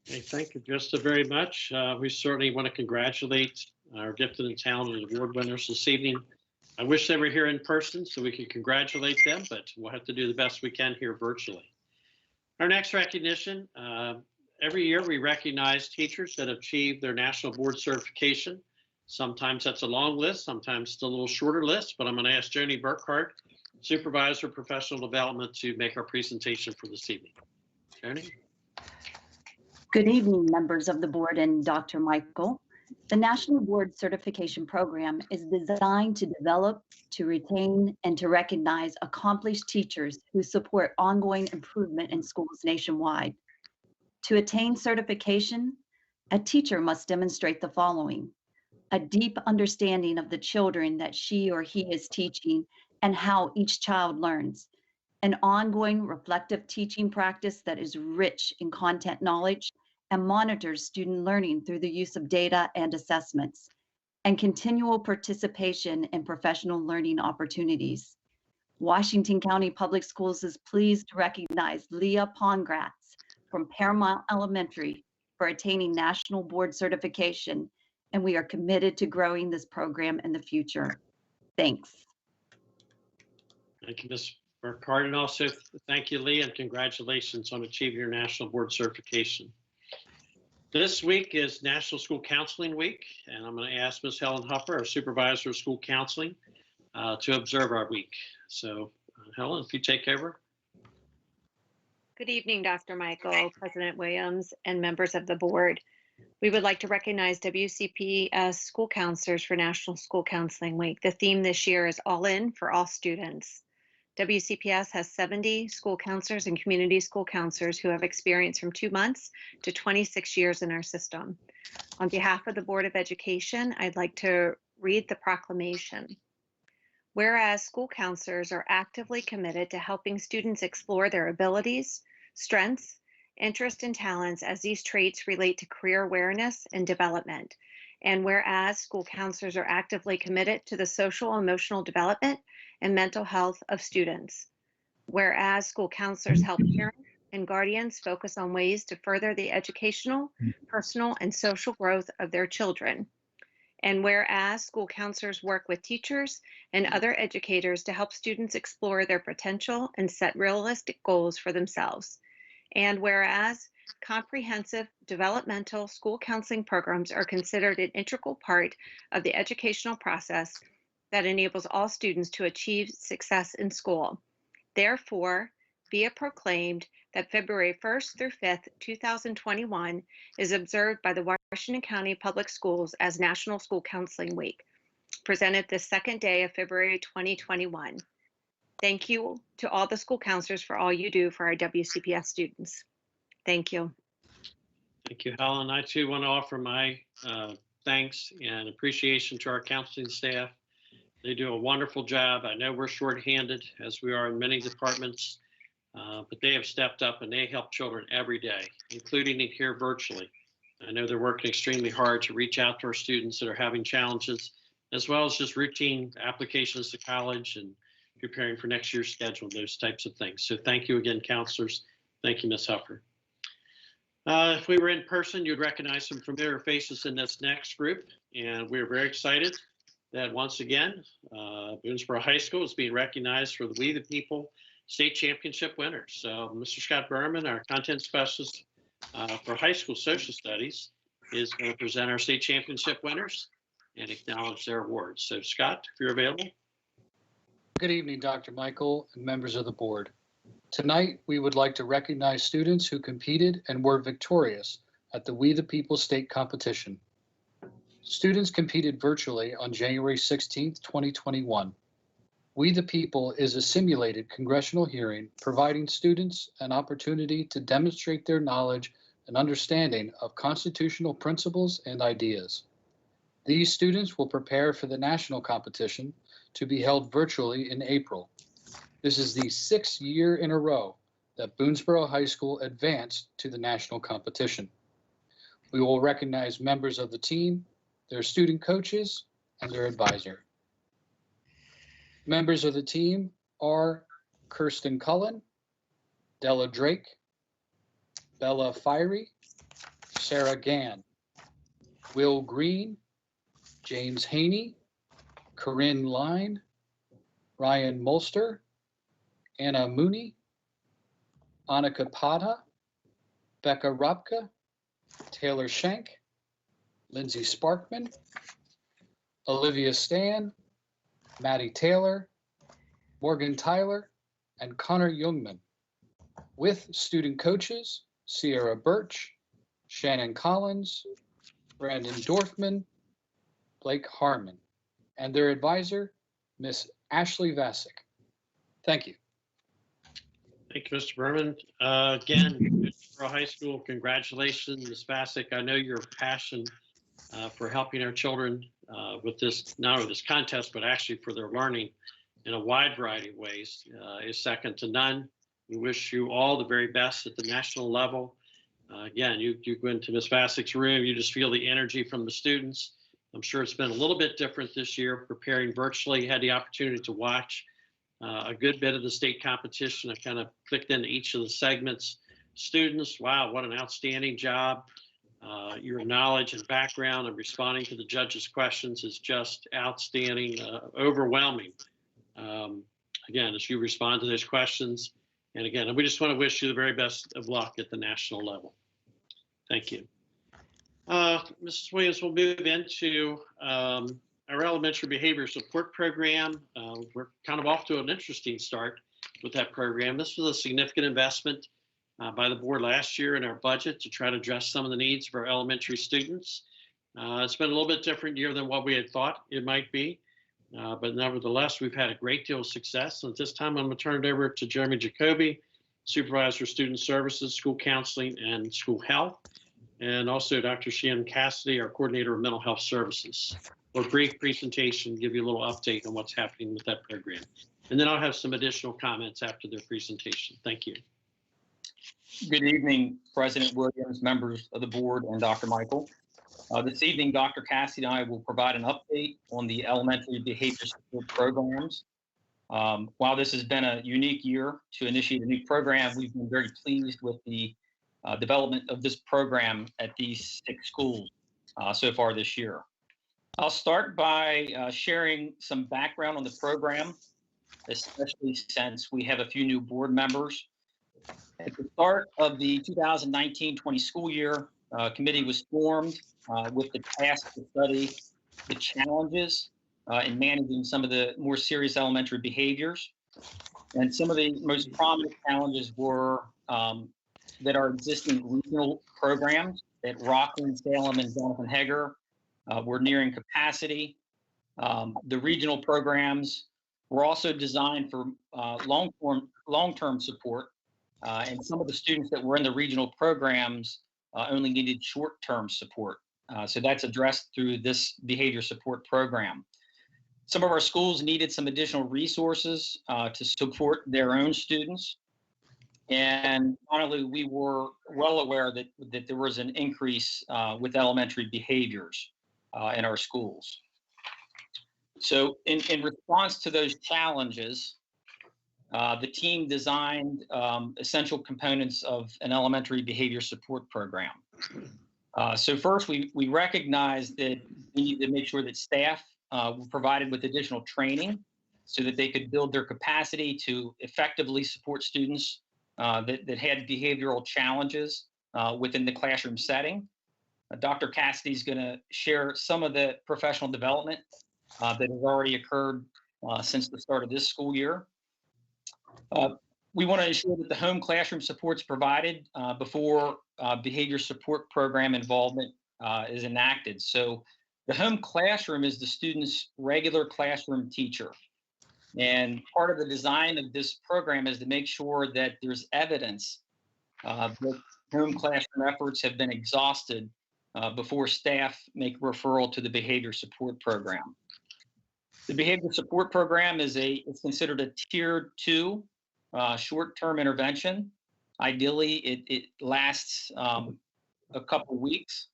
Speaker 11: Okay, thank you, Justa, very much. We certainly want to congratulate our gifted and talented award winners this evening. I wish they were here in person so we could congratulate them, but we'll have to do the best we can here virtually. Our next recognition, every year we recognize teachers that have achieved their national board certification. Sometimes that's a long list, sometimes it's a little shorter list, but I'm going to ask Joni Burkhart, Supervisor of Professional Development, to make our presentation for this evening. Joni?
Speaker 18: Good evening, members of the board and Dr. Michael. The National Board Certification Program is designed to develop, to retain, and to recognize accomplished teachers who support ongoing improvement in schools nationwide. To attain certification, a teacher must demonstrate the following: a deep understanding of the children that she or he is teaching and how each child learns, an ongoing reflective teaching practice that is rich in content knowledge and monitors student learning through the use of data and assessments, and continual participation in professional learning opportunities. Washington County Public Schools is pleased to recognize Leah Pongratz from Paramount Elementary for attaining national board certification, and we are committed to growing this program in the future. Thanks.
Speaker 11: Thank you, Ms. Burkhart, and also thank you, Lee, and congratulations on achieving your national board certification. This week is National School Counseling Week, and I'm going to ask Ms. Helen Huffer, our Supervisor of School Counseling, to observe our week. So, Helen, if you take over.
Speaker 19: Good evening, Dr. Michael, President Williams, and members of the board. We would like to recognize WCPS school counselors for National School Counseling Week. The theme this year is All In for All Students. WCPS has 70 school counselors and community school counselors who have experience from 2 months to 26 years in our system. On behalf of the Board of Education, I'd like to read the proclamation. Whereas school counselors are actively committed to helping students explore their abilities, strengths, interests, and talents as these traits relate to career awareness and development. And whereas school counselors are actively committed to the social and emotional development and mental health of students. Whereas school counselors help parents and guardians focus on ways to further the educational, personal, and social growth of their children. And whereas school counselors work with teachers and other educators to help students explore their potential and set realistic goals for themselves. And whereas comprehensive developmental school counseling programs are considered an integral part of the educational process that enables all students to achieve success in school. Therefore, be it proclaimed that February 1st through 5th, 2021 is observed by the Washington County Public Schools as National School Counseling Week, presented the second day of February 2021. Thank you to all the school counselors for all you do for our WCPS students. Thank you.
Speaker 11: Thank you, Helen. I too want to offer my thanks and appreciation to our counseling staff. They do a wonderful job. I know we're shorthanded, as we are in many departments, but they have stepped up and they help children every day, including here virtually. I know they're working extremely hard to reach out to our students that are having challenges, as well as just routine applications to college and preparing for next year's schedule, those types of things. So thank you again, counselors. Thank you, Ms. Huffer. If we were in person, you'd recognize some familiar faces in this next group. And we're very excited that once again, Boonesboro High School is being recognized for the We the People State Championship winners. So Mr. Scott Berman, our content specialist for high school social studies, is going to present our state championship winners and acknowledge their awards. So Scott, if you're available.
Speaker 20: Good evening, Dr. Michael and members of the board. Tonight, we would like to recognize students who competed and were victorious at the We the People State Competition. Students competed virtually on January 16, 2021. We the People is a simulated congressional hearing providing students an opportunity to demonstrate their knowledge and understanding of constitutional principles and ideas. These students will prepare for the national competition to be held virtually in April. This is the 6th year in a row that Boonesboro High School advanced to the national competition. We will recognize members of the team, their student coaches, and their advisor. Members of the team are Kirsten Cullen, Della Drake, Bella Fiery, Sarah Gann, Will Green, James Haney, Corinne Line, Ryan Molster, Anna Mooney, Annika Pada, Becca Rupka, Taylor Schenk, Lindsay Sparkman, Olivia Stan, Maddie Taylor, Morgan Tyler, and Connor Youngman, with student coaches Sierra Birch, Shannon Collins, Brandon Dorfman, Blake Harmon, and their advisor, Miss Ashley Vasick. Thank you.
Speaker 11: Thank you, Mr. Berman. Again, Boonesboro High School, congratulations, Ms. Vasick. I know your passion for helping our children with this, not only this contest, but actually for their learning in a wide variety of ways is second to none. We wish you all the very best at the national level. Again, you go into Ms. Vasick's room, you just feel the energy from the students. I'm sure it's been a little bit different this year preparing virtually. Had the opportunity to watch a good bit of the state competition. I kind of clicked into each of the segments. Students, wow, what an outstanding job. Your knowledge and background and responding to the judges' questions is just outstanding, overwhelming. Again, as you respond to those questions. And again, we just want to wish you the very best of luck at the national level. Thank you. Mrs. Williams, we'll move into our elementary behavior support program. We're kind of off to an interesting start with that program. This was a significant investment by the board last year in our budget to try to address some of the needs of our elementary students. It's been a little bit different year than what we had thought it might be, but nevertheless, we've had a great deal of success. And at this time, I'm going to turn it over to Jeremy Jacoby, Supervisor of Student Services, School Counseling, and School Health, and also Dr. Shannon Cassidy, our Coordinator of Mental Health Services, for a brief presentation, give you a little update on what's happening with that program. And then I'll have some additional comments after their presentation. Thank you.
Speaker 13: Good evening, President Williams, members of the board, and Dr. Michael. This evening, Dr. Cassidy and I will provide an update on the elementary behavior support programs. While this has been a unique year to initiate a new program, we've been very pleased with the development of this program at these 6 schools so far this year. I'll start by sharing some background on the program, especially since we have a few new board members. At the start of the 2019-20 school year, a committee was formed with the task to study the challenges in managing some of the more serious elementary behaviors. And some of the most prominent challenges were that our existing regional programs at Rockland, Salem, and Jonathan Hager were nearing capacity. The regional programs were also designed for long-term support, and some of the students that were in the regional programs only needed short-term support. So that's addressed through this behavior support program. Some of our schools needed some additional resources to support their own students. And finally, we were well aware that there was an increase with elementary behaviors in our schools. So in response to those challenges, the team designed essential components of an elementary behavior support program. So first, we recognized that we need to make sure that staff were provided with additional training so that they could build their capacity to effectively support students that had behavioral challenges within the classroom setting. Dr. Cassidy is going to share some of the professional development that has already occurred since the start of this school year. We want to ensure that the home classroom supports provided before behavior support program involvement is enacted. So the home classroom is the student's regular classroom teacher. And part of the design of this program is to make sure that there's evidence that home classroom efforts have been exhausted before staff make referral to the behavior support program. The behavior support program is considered a tier 2 short-term intervention. Ideally, it lasts a couple weeks.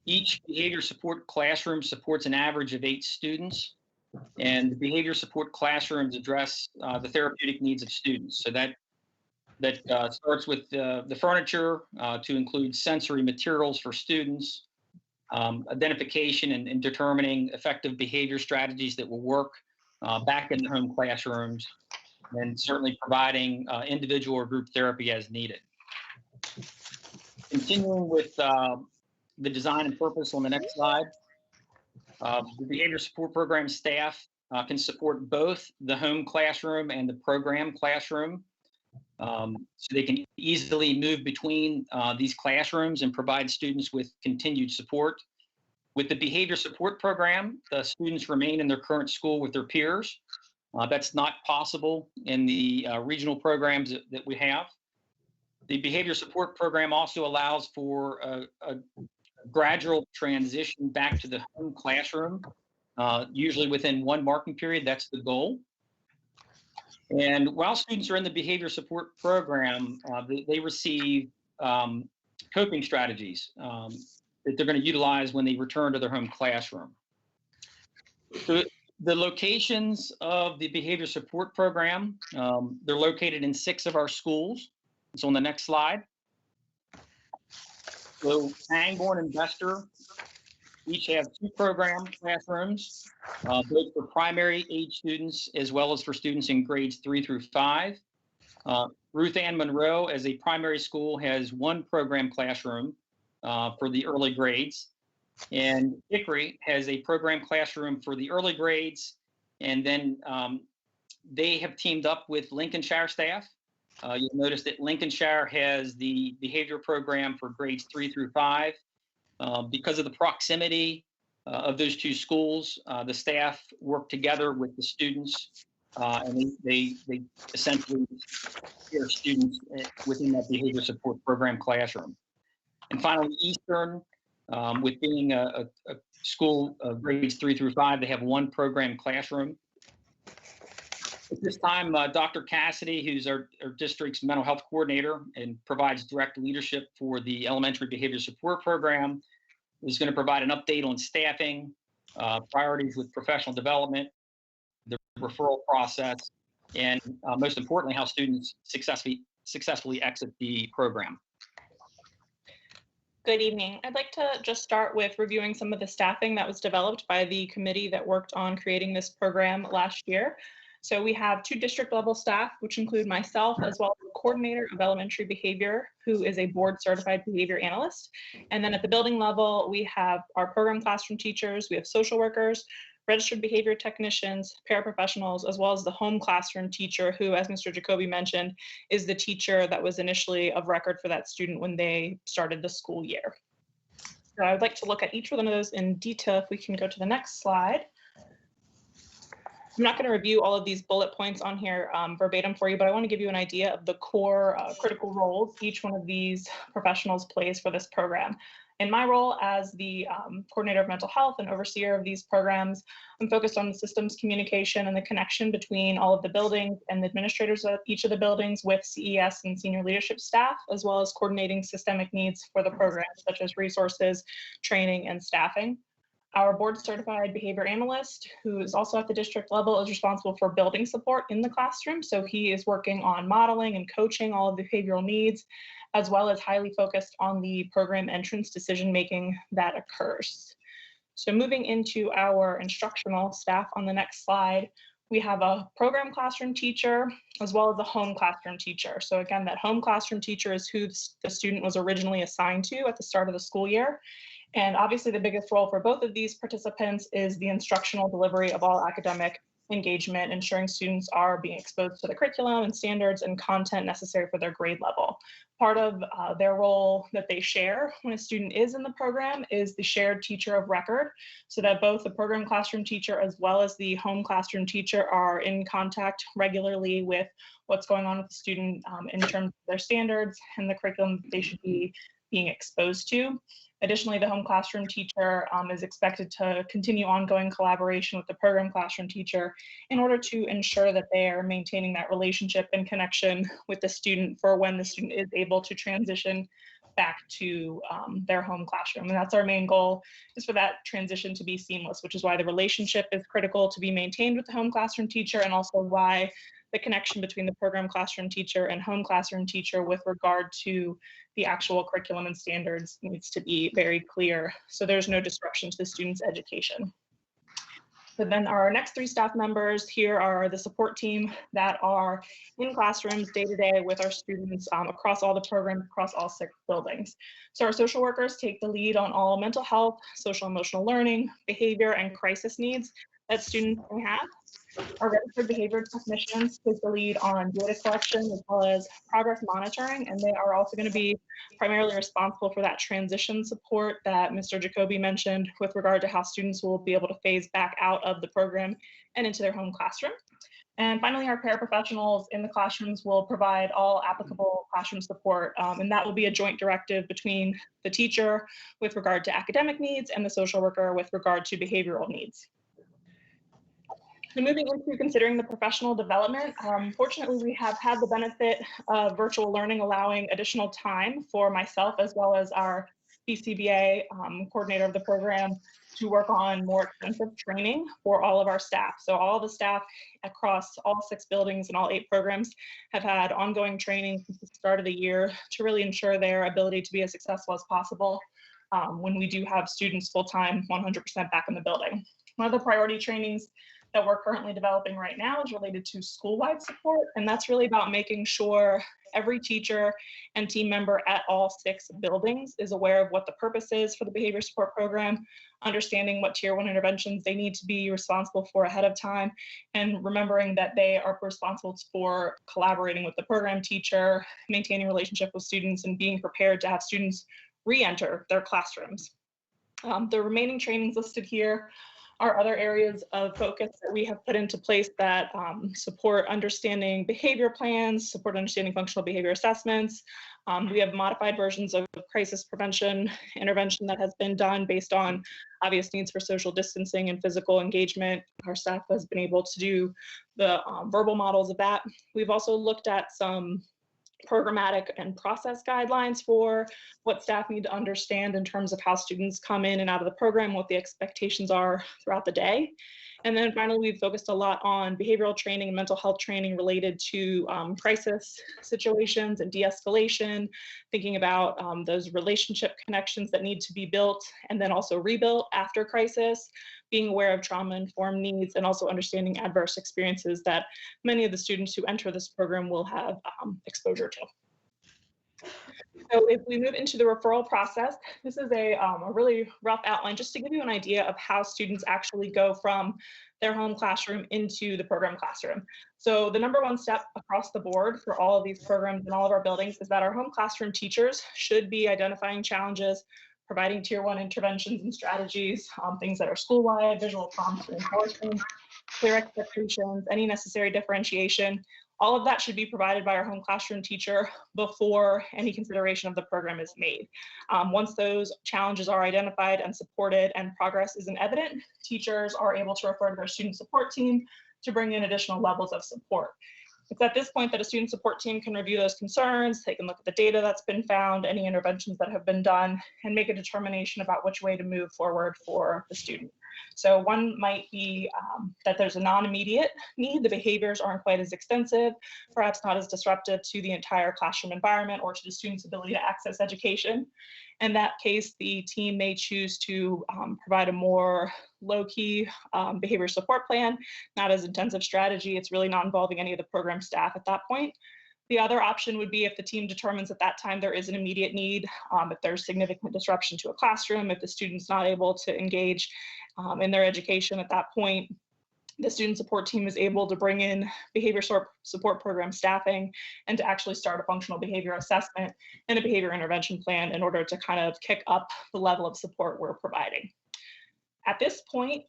Speaker 13: Each behavior support classroom supports an average of 8 students, and the behavior support classrooms address the therapeutic needs of students. So that starts with the furniture to include sensory materials for students, identification and determining effective behavior strategies that will work back in the home classrooms, and certainly providing individual or group therapy as needed. Continuing with the design and purpose on the next slide, the behavior support program staff can support both the home classroom and the program classroom. So they can easily move between these classrooms and provide students with continued support. With the behavior support program, the students remain in their current school with their peers. That's not possible in the regional programs that we have. The behavior support program also allows for a gradual transition back to the home classroom, usually within 1 marking period. That's the goal. And while students are in the behavior support program, they receive coping strategies that they're going to utilize when they return to their home classroom. So the locations of the behavior support program, they're located in 6 of our schools. It's on the next slide. So Pangbourne and Vester each have 2 program classrooms, both for primary age students as well as for students in grades 3 through 5. Ruth Ann Monroe, as a primary school, has 1 program classroom for the early grades. And Hickory has a program classroom for the early grades. And then they have teamed up with Lincolnshire staff. You'll notice that Lincolnshire has the behavior program for grades 3 through 5. Because of the proximity of those 2 schools, the staff work together with the students, and they essentially share students within that behavior support program classroom. And finally, Eastern, with being a school of grades 3 through 5, they have 1 program classroom. At this time, Dr. Cassidy, who's our district's mental health coordinator and provides direct leadership for the elementary behavior support program, is going to provide an update on staffing, priorities with professional development, the referral process, and most importantly, how students successfully exit the program.
Speaker 14: Good evening. I'd like to just start with reviewing some of the staffing that was developed by the committee that worked on creating this program last year. So we have 2 district level staff, which include myself as well as the coordinator of elementary behavior, who is a board certified behavior analyst. And then at the building level, we have our program classroom teachers, we have social workers, registered behavior technicians, paraprofessionals, as well as the home classroom teacher, who, as Mr. Jacoby mentioned, is the teacher that was initially of record for that student when they started the school year. So I would like to look at each one of those in detail. If we can go to the next slide. I'm not going to review all of these bullet points on here verbatim for you, but I want to give you an idea of the core critical roles each one of these professionals plays for this program. In my role as the coordinator of mental health and overseer of these programs, I'm focused on the systems communication and the connection between all of the buildings and the administrators of each of the buildings with CES and senior leadership staff, as well as coordinating systemic needs for the program, such as resources, training, and staffing. Our board certified behavior analyst, who is also at the district level, is responsible for building support in the classroom. So he is working on modeling and coaching all of the behavioral needs, as well as highly focused on the program entrance decision-making that occurs. So moving into our instructional staff on the next slide, we have a program classroom teacher as well as a home classroom teacher. So again, that home classroom teacher is who the student was originally assigned to at the start of the school year. And obviously the biggest role for both of these participants is the instructional delivery of all academic engagement, ensuring students are being exposed to the curriculum and standards and content necessary for their grade level. Part of their role that they share when a student is in the program is the shared teacher of record, so that both the program classroom teacher as well as the home classroom teacher are in contact regularly with what's going on with the student in terms of their standards and the curriculum that they should be being exposed to. Additionally, the home classroom teacher is expected to continue ongoing collaboration with the program classroom teacher in order to ensure that they are maintaining that relationship and connection with the student for when the student is able to transition back to their home classroom. And that's our main goal, is for that transition to be seamless, which is why the relationship is critical to be maintained with the home classroom teacher, and also why the connection between the program classroom teacher and home classroom teacher with regard to the actual curriculum and standards needs to be very clear, so there's no disruption to the student's education. So then our next three staff members here are the support team that are in classrooms day to day with our students across all the programs, across all 6 buildings. So our social workers take the lead on all mental health, social emotional learning, behavior, and crisis needs that students may have. Our registered behavior technicians take the lead on data collection as well as progress monitoring, and they are also going to be primarily responsible for that transition support that Mr. Jacoby mentioned with regard to how students will be able to phase back out of the program and into their home classroom. And finally, our paraprofessionals in the classrooms will provide all applicable classroom support, and that will be a joint directive between the teacher with regard to academic needs and the social worker with regard to behavioral needs. So moving into considering the professional development, fortunately, we have had the benefit of virtual learning allowing additional time for myself as well as our BCBA coordinator of the program to work on more extensive training for all of our staff. So all the staff across all 6 buildings and all 8 programs have had ongoing training since the start of the year to really ensure their ability to be as successful as possible when we do have students full-time 100% back in the building. One of the priority trainings that we're currently developing right now is related to school-wide support, and that's really about making sure every teacher and team member at all 6 buildings is aware of what the purpose is for the behavior support program, understanding what tier 1 interventions they need to be responsible for ahead of time, and remembering that they are responsible for collaborating with the program teacher, maintaining relationship with students, and being prepared to have students re-enter their classrooms. The remaining trainings listed here are other areas of focus that we have put into place that support understanding behavior plans, support understanding functional behavior assessments. We have modified versions of crisis prevention intervention that has been done based on obvious needs for social distancing and physical engagement. Our staff has been able to do the verbal models of that. We've also looked at some programmatic and process guidelines for what staff need to understand in terms of how students come in and out of the program, what the expectations are throughout the day. And then finally, we've focused a lot on behavioral training and mental health training related to crisis situations and de-escalation, thinking about those relationship connections that need to be built and then also rebuilt after crisis, being aware of trauma-informed needs, and also understanding adverse experiences that many of the students who enter this program will have exposure to. So if we move into the referral process, this is a really rough outline just to give you an idea of how students actually go from their home classroom into the program classroom. So the #1 step across the board for all of these programs in all of our buildings is that our home classroom teachers should be identifying challenges, providing tier 1 interventions and strategies, things that are school-wide, visual prompts, reinforcement, clear expectations, any necessary differentiation, All of that should be provided by our home classroom teacher before any consideration of the program is made. Once those challenges are identified and supported and progress isn't evident, teachers are able to refer to their student support team to bring in additional levels of support. It's at this point that a student support team can review those concerns, they can look at the data that's been found, any interventions that have been done, and make a determination about which way to move forward for the student. So one might be that there's a non-immediate need, the behaviors aren't quite as extensive, perhaps not as disruptive to the entire classroom environment or to the student's ability to access education. In that case, the team may choose to provide a more low-key behavior support plan, not as intensive strategy. It's really not involving any of the program staff at that point. The other option would be if the team determines at that time there is an immediate need, if there's significant disruption to a classroom, if the student's not able to engage in their education at that point, the student support team is able to bring in behavior support program staffing and to actually start a functional behavior assessment and a behavior intervention plan in order to kind of kick up the level of support we're providing. At this point,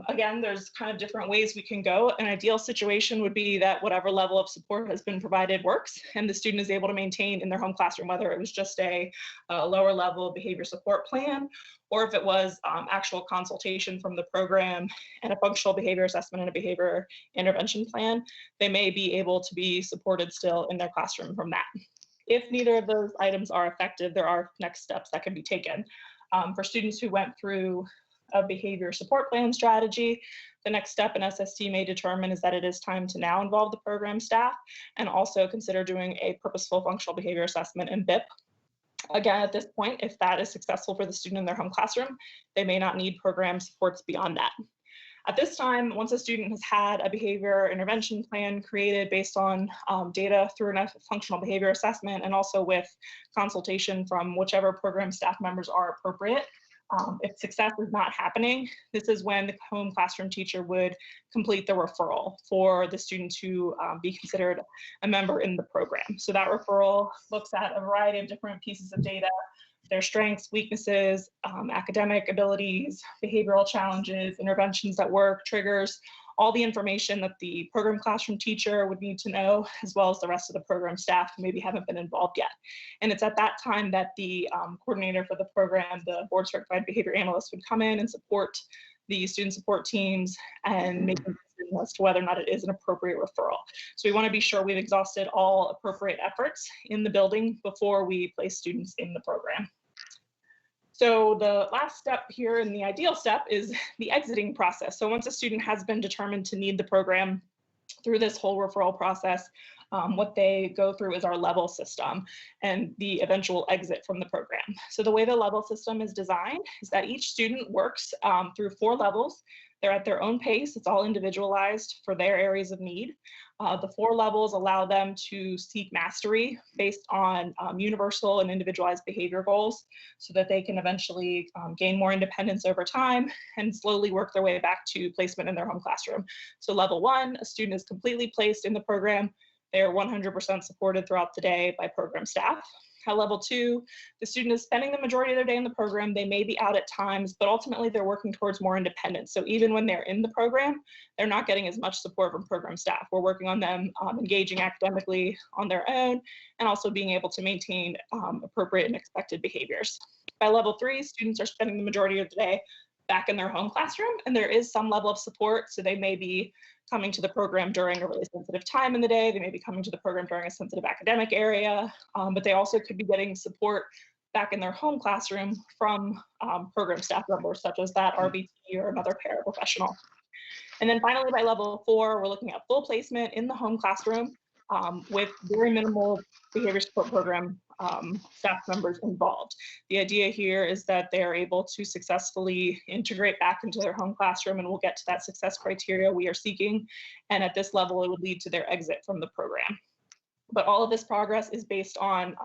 Speaker 14: again, there's kind of different ways we can go. An ideal situation would be that whatever level of support has been provided works and the student is able to maintain in their home classroom, whether it was just a lower level behavior support plan, or if it was actual consultation from the program and a functional behavior assessment and a behavior intervention plan, they may be able to be supported still in their classroom from that. If neither of those items are effective, there are next steps that can be taken. For students who went through a behavior support plan strategy, the next step an SST may determine is that it is time to now involve the program staff and also consider doing a purposeful functional behavior assessment in BIP. Again, at this point, if that is successful for the student in their home classroom, they may not need program supports beyond that. At this time, once a student has had a behavior intervention plan created based on data through a functional behavior assessment and also with consultation from whichever program staff members are appropriate, if success is not happening, this is when the home classroom teacher would complete the referral for the student to be considered a member in the program. So that referral looks at a variety of different pieces of data, their strengths, weaknesses, academic abilities, behavioral challenges, interventions that work, triggers, all the information that the program classroom teacher would need to know, as well as the rest of the program staff who maybe haven't been involved yet. And it's at that time that the coordinator for the program, the board certified behavior analyst, would come in and support the student support teams and make a decision as to whether or not it is an appropriate referral. So we want to be sure we've exhausted all appropriate efforts in the building before we place students in the program. So the last step here, and the ideal step, is the exiting process. So once a student has been determined to need the program through this whole referral process, what they go through is our level system and the eventual exit from the program. So the way the level system is designed is that each student works through 4 levels. They're at their own pace. It's all individualized for their areas of need. The 4 levels allow them to seek mastery based on universal and individualized behavior goals so that they can eventually gain more independence over time and slowly work their way back to placement in their home classroom. So level 1, a student is completely placed in the program. They're 100% supported throughout the day by program staff. At level 2, the student is spending the majority of their day in the program. They may be out at times, but ultimately they're working towards more independence. So even when they're in the program, they're not getting as much support from program staff. We're working on them engaging academically on their own and also being able to maintain appropriate and expected behaviors. By level 3, students are spending the majority of the day back in their home classroom, and there is some level of support. So they may be coming to the program during a really sensitive time in the day. They may be coming to the program during a sensitive academic area, but they also could be getting support back in their home classroom from program staff members such as that RBT or another paraprofessional. And then finally, by level 4, we're looking at full placement in the home classroom with very minimal behavior support program staff members involved. The idea here is that they're able to successfully integrate back into their home classroom, and we'll get to that success criteria we are seeking. And at this level, it would lead to their exit from the program. But all of this progress is based on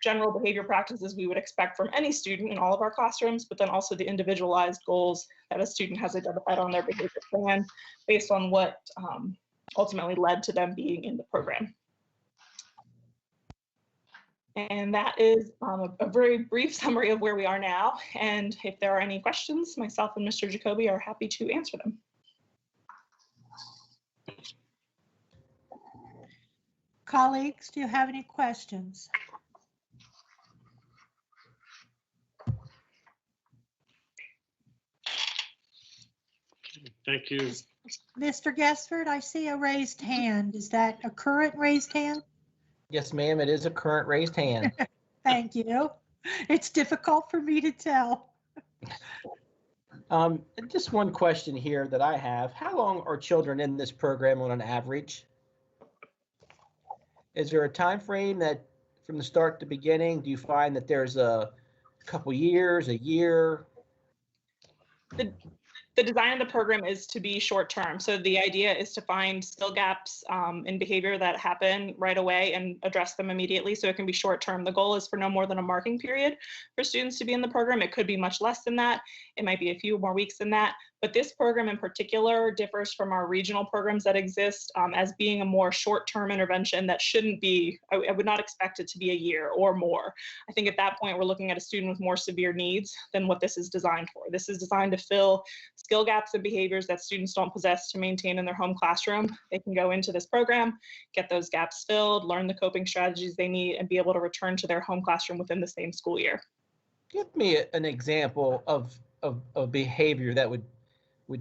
Speaker 14: general behavior practices we would expect from any student in all of our classrooms, but then also the individualized goals that a student has identified on their behavior plan based on what ultimately led to them being in the program. And that is a very brief summary of where we are now. And if there are any questions, myself and Mr. Jacoby are happy to answer them.
Speaker 1: Colleagues, do you have any questions?
Speaker 11: Thank you.
Speaker 1: Mr. Gesford, I see a raised hand. Is that a current raised hand?
Speaker 4: Yes, ma'am, it is a current raised hand.
Speaker 1: Thank you. It's difficult for me to tell.
Speaker 4: Just one question here that I have. How long are children in this program on an average? Is there a time frame that from the start to beginning, do you find that there's a couple years, a year?
Speaker 14: The design of the program is to be short term. So the idea is to find skill gaps in behavior that happen right away and address them immediately. So it can be short term. The goal is for no more than a marking period for students to be in the program. It could be much less than that. It might be a few more weeks than that. But this program in particular differs from our regional programs that exist as being a more short-term intervention that shouldn't be, I would not expect it to be a year or more. I think at that point, we're looking at a student with more severe needs than what this is designed for. This is designed to fill skill gaps and behaviors that students don't possess to maintain in their home classroom. They can go into this program, get those gaps filled, learn the coping strategies they need, and be able to return to their home classroom within the same school year.
Speaker 4: Give me an example of behavior that would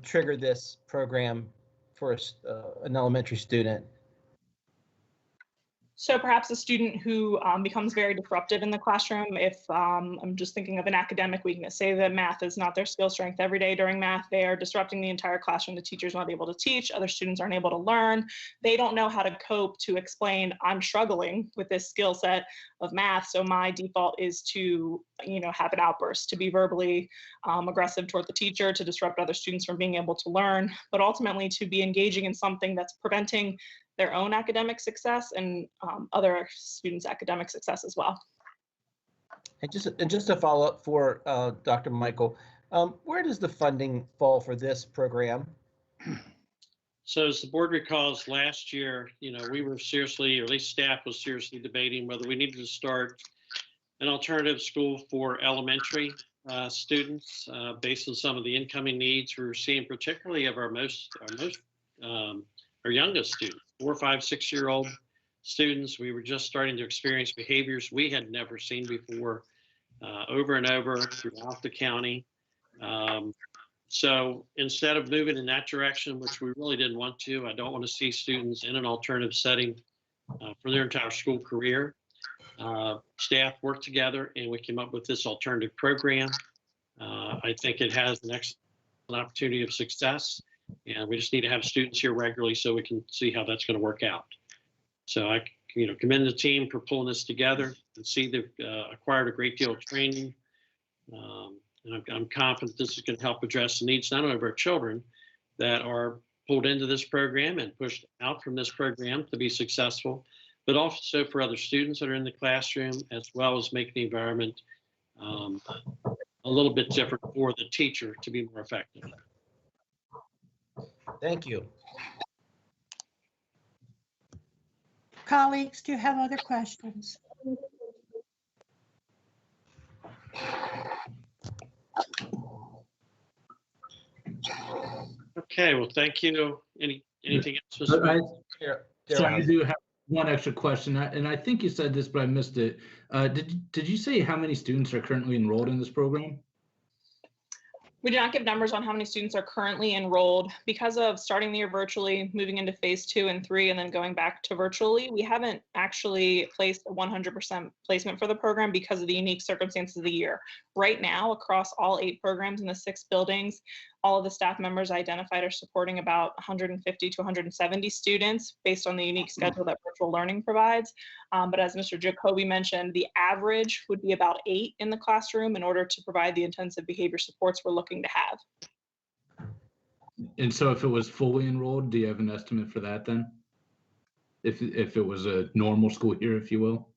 Speaker 4: trigger this program for an elementary student.
Speaker 14: So perhaps a student who becomes very disruptive in the classroom, if I'm just thinking of an academic weakness, say that math is not their skill strength every day during math, they are disrupting the entire classroom, the teacher's not able to teach, other students aren't able to learn, they don't know how to cope to explain, I'm struggling with this skill set of math, so my default is to, have an outburst, to be verbally aggressive toward the teacher, to disrupt other students from being able to learn, but ultimately to be engaging in something that's preventing their own academic success and other students' academic success as well.
Speaker 4: And just to follow up for Dr. Michael, where does the funding fall for this program?
Speaker 11: So as the board recalls, last year, we were seriously, or at least staff was seriously debating whether we needed to start an alternative school for elementary students based on some of the incoming needs we were seeing, particularly of our youngest students, 4, 5, 6-year-old students. We were just starting to experience behaviors we had never seen before, over and over throughout the county. So instead of moving in that direction, which we really didn't want to, I don't want to see students in an alternative setting for their entire school career. Staff worked together and we came up with this alternative program. I think it has an excellent opportunity of success, and we just need to have students here regularly so we can see how that's going to work out. So I commend the team for pulling this together and see they've acquired a great deal of training. And I'm confident this is going to help address the needs not only of our children that are pulled into this program and pushed out from this program to be successful, but also for other students that are in the classroom, as well as making the environment a little bit different for the teacher to be more effective.
Speaker 4: Thank you.
Speaker 1: Colleagues, do you have other questions?
Speaker 11: Okay, well, thank you. Anything else?
Speaker 8: I do have one extra question, and I think you said this, but I missed it. Did you say how many students are currently enrolled in this program?
Speaker 14: We do not give numbers on how many students are currently enrolled. Because of starting the year virtually, moving into phase 2 and 3, and then going back to virtually, we haven't actually placed a 100% placement for the program because of the unique circumstances of the year. Right now, across all 8 programs in the 6 buildings, all of the staff members identified are supporting about 150 to 170 students based on the unique schedule that virtual learning provides. But as Mr. Jacoby mentioned, the average would be about 8 in the classroom in order to provide the intensive behavior supports we're looking to have.
Speaker 8: And so if it was fully enrolled, do you have an estimate for that then? If it was a normal school year, if you will?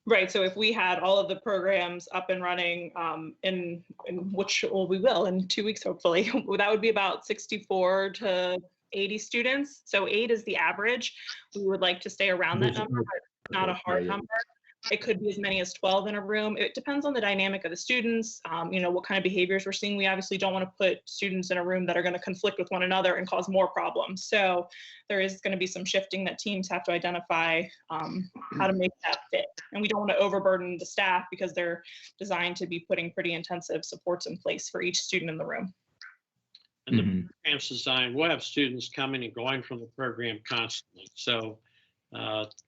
Speaker 14: Right, so if we had all of the programs up and running in which we will in 2 weeks, hopefully, that would be about 64 to 80 students. So 8 is the average. We would like to stay around that number, but not a hard number. It could be as many as 12 in a room. It depends on the dynamic of the students, what kind of behaviors we're seeing. We obviously don't want to put students in a room that are going to conflict with one another and cause more problems. So there is going to be some shifting that teams have to identify how to make that fit. And we don't want to overburden the staff because they're designed to be putting pretty intensive supports in place for each student in the room.
Speaker 11: And the program's design, we'll have students coming and going from the program constantly. So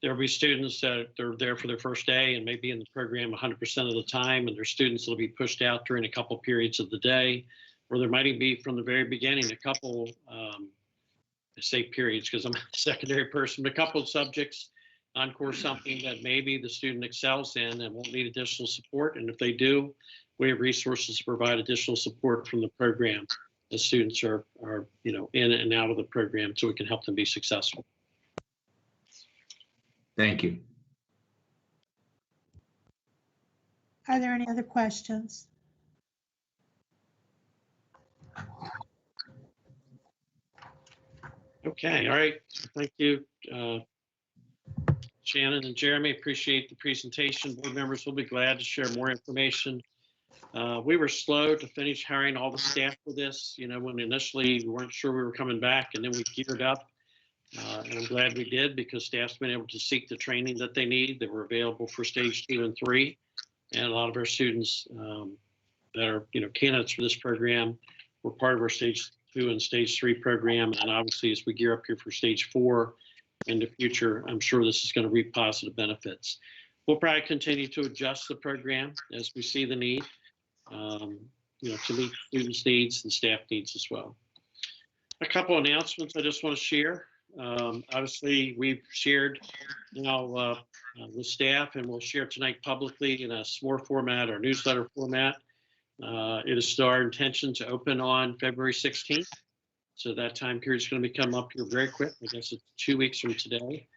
Speaker 11: there'll be students that they're there for their first day and maybe in the program 100% of the time, and there's students that'll be pushed out during a couple periods of the day, or there might even be from the very beginning a couple, I say periods because I'm a secondary person, but a couple of subjects on course, something that maybe the student excels in and won't need additional support. And if they do, we have resources to provide additional support from the program as students are in and out of the program so we can help them be successful.
Speaker 8: Thank you.
Speaker 1: Are there any other questions?
Speaker 11: Okay, all right. Thank you, Shannon and Jeremy. Appreciate the presentation. Board members will be glad to share more information. We were slow to finish hiring all the staff for this, when initially we weren't sure we were coming back, and then we geared up. And I'm glad we did because staff's been able to seek the training that they need that were available for stage 2 and 3. And a lot of our students that are, candidates for this program were part of our stage 2 and stage 3 program. And obviously, as we gear up here for stage 4 in the future, I'm sure this is going to reap positive benefits. We'll probably continue to adjust the program as we see the need, to meet students' needs and staff needs as well. A couple announcements I just want to share. Obviously, we've shared with staff, and we'll share tonight publicly in a SMORE format or newsletter format. It is still our intention to open on February 16th. So that time period is going to come up here very quick. I guess it's 2 weeks from today.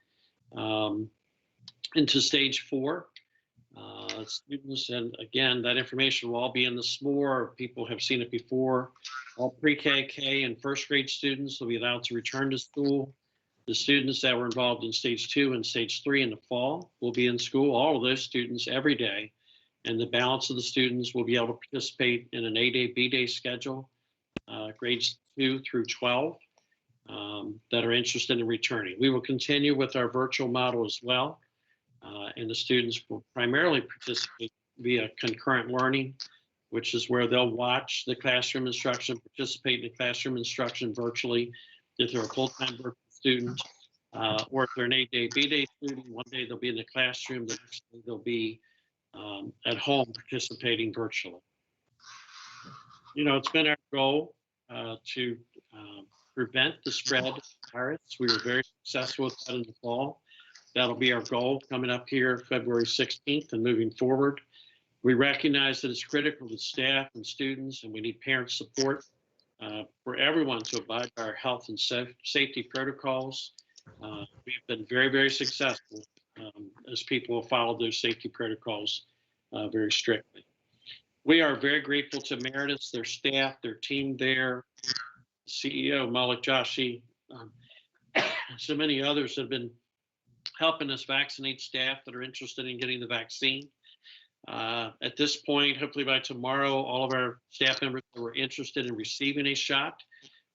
Speaker 11: Into stage 4. Students, and again, that information will all be in the SMORE. People have seen it before. All pre-K, K, and first grade students will be allowed to return to school. The students that were involved in stage 2 and stage 3 in the fall will be in school, all of those students every day. And the balance of the students will be able to participate in an A-day, B-day schedule, grades 2 through 12, that are interested in returning. We will continue with our virtual model as well. And the students will primarily participate via concurrent learning, which is where they'll watch the classroom instruction, participate in the classroom instruction virtually if they're a full-time virtual student, or if they're an 8-day, B-day student. One day they'll be in the classroom, the next day they'll be at home participating virtually. It's been our goal to prevent the spread of the virus. We were very successful with that in the fall. That'll be our goal coming up here February 16th and moving forward. We recognize that it's critical to staff and students, and we need parent support for everyone to abide by our health and safety protocols. We've been very, very successful as people have followed those safety protocols very strictly. We are very grateful to Meritus, their staff, their team there, CEO Malik Joshi, so many others have been helping us vaccinate staff that are interested in getting the vaccine. At this point, hopefully by tomorrow, all of our staff members that were interested in receiving a shot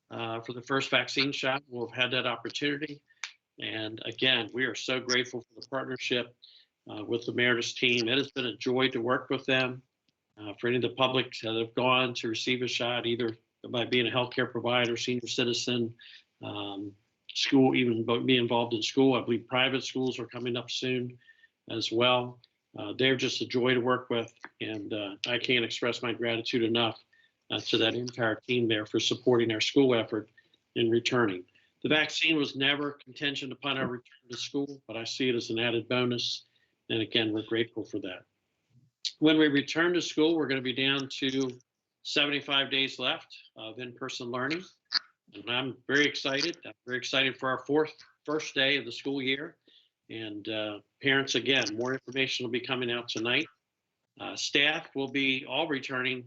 Speaker 11: for the first vaccine shot will have had that opportunity. And again, we are so grateful for the partnership with the Meritus team. It has been a joy to work with them. For any of the public that have gone to receive a shot, either by being a healthcare provider, senior citizen, school, even be involved in school. I believe private schools are coming up soon as well. They're just a joy to work with, and I can't express my gratitude enough to that entire team there for supporting our school effort in returning. The vaccine was never contingent upon our return to school, but I see it as an added bonus, and again, we're grateful for that. When we return to school, we're going to be down to 75 days left of in-person learning. And I'm very excited. I'm very excited for our first day of the school year. And parents, again, more information will be coming out tonight. Staff will be all returning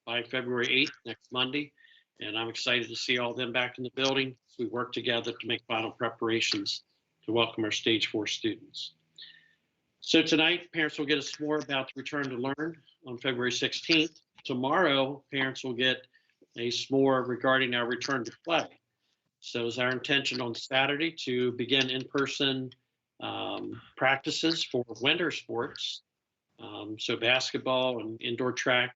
Speaker 11: by February 8th, next Monday. And I'm excited to see all of them back in the building as we work together to make final preparations to welcome our stage 4 students. So tonight, parents will get a s'more about the return to learn on February 16th. Tomorrow, parents will get a s'more regarding our return to play. So it's our intention on Saturday to begin in-person practices for winter sports. So basketball and indoor track,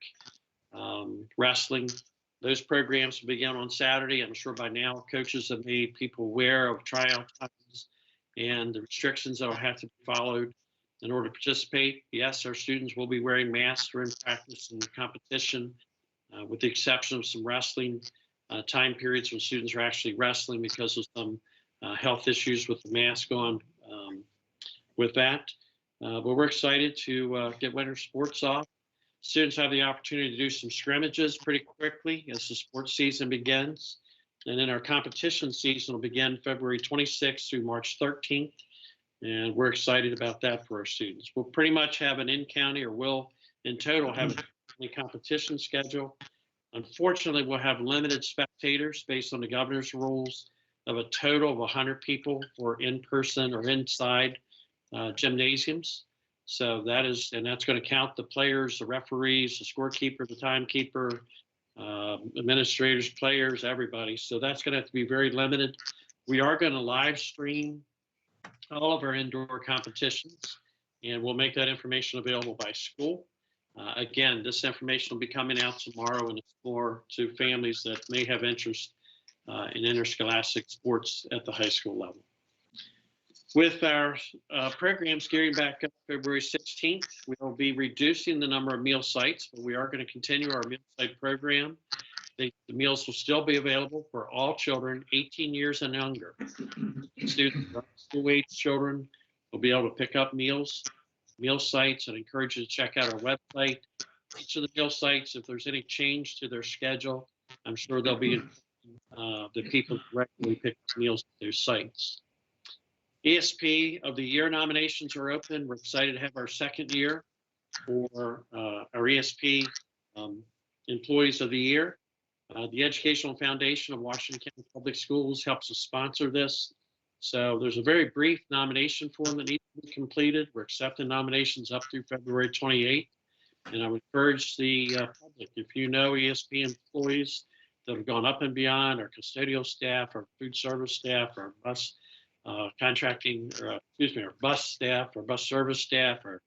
Speaker 11: wrestling, those programs will begin on Saturday. I'm sure by now coaches have made people aware of tryout times and the restrictions that will have to be followed in order to participate. Yes, our students will be wearing masks during practice and competition, with the exception of some wrestling time periods when students are actually wrestling because of some health issues with the mask on with that. But we're excited to get winter sports off. Students have the opportunity to do some scrimmages pretty quickly as the sports season begins. And then our competition season will begin February 26th through March 13th. And we're excited about that for our students. We'll pretty much have an in-county, or will in total have a competition schedule. Unfortunately, we'll have limited spectators based on the governor's rules of a total of 100 people for in-person or inside gymnasiums. So that's going to count the players, the referees, the scorekeeper, the timekeeper, administrators, players, everybody. So that's going to have to be very limited. We are going to live stream all of our indoor competitions, and we'll make that information available by school. Again, this information will be coming out tomorrow, and it's more to families that may have interest in interscholastic sports at the high school level. With our programs gearing back up February 16th, we will be reducing the number of meal sites, but we are going to continue our meal site program. The meals will still be available for all children 18 years and younger. Students, school-age children will be able to pick up meal sites, and encourage you to check out our website. Each of the meal sites, if there's any change to their schedule, I'm sure they'll be the people directly pick up meals at their sites. ESP of the Year nominations are open. We're excited to have our second year for our ESP Employees of the Year. The Educational Foundation of Washington County Public Schools helps us sponsor this. So there's a very brief nomination form that needs to be completed. We're accepting nominations up through February 28th. And I would encourage the public, if you know ESP employees that have gone up and beyond, our custodial staff, our food service staff, our bus contracting, or our bus staff, our bus service staff, our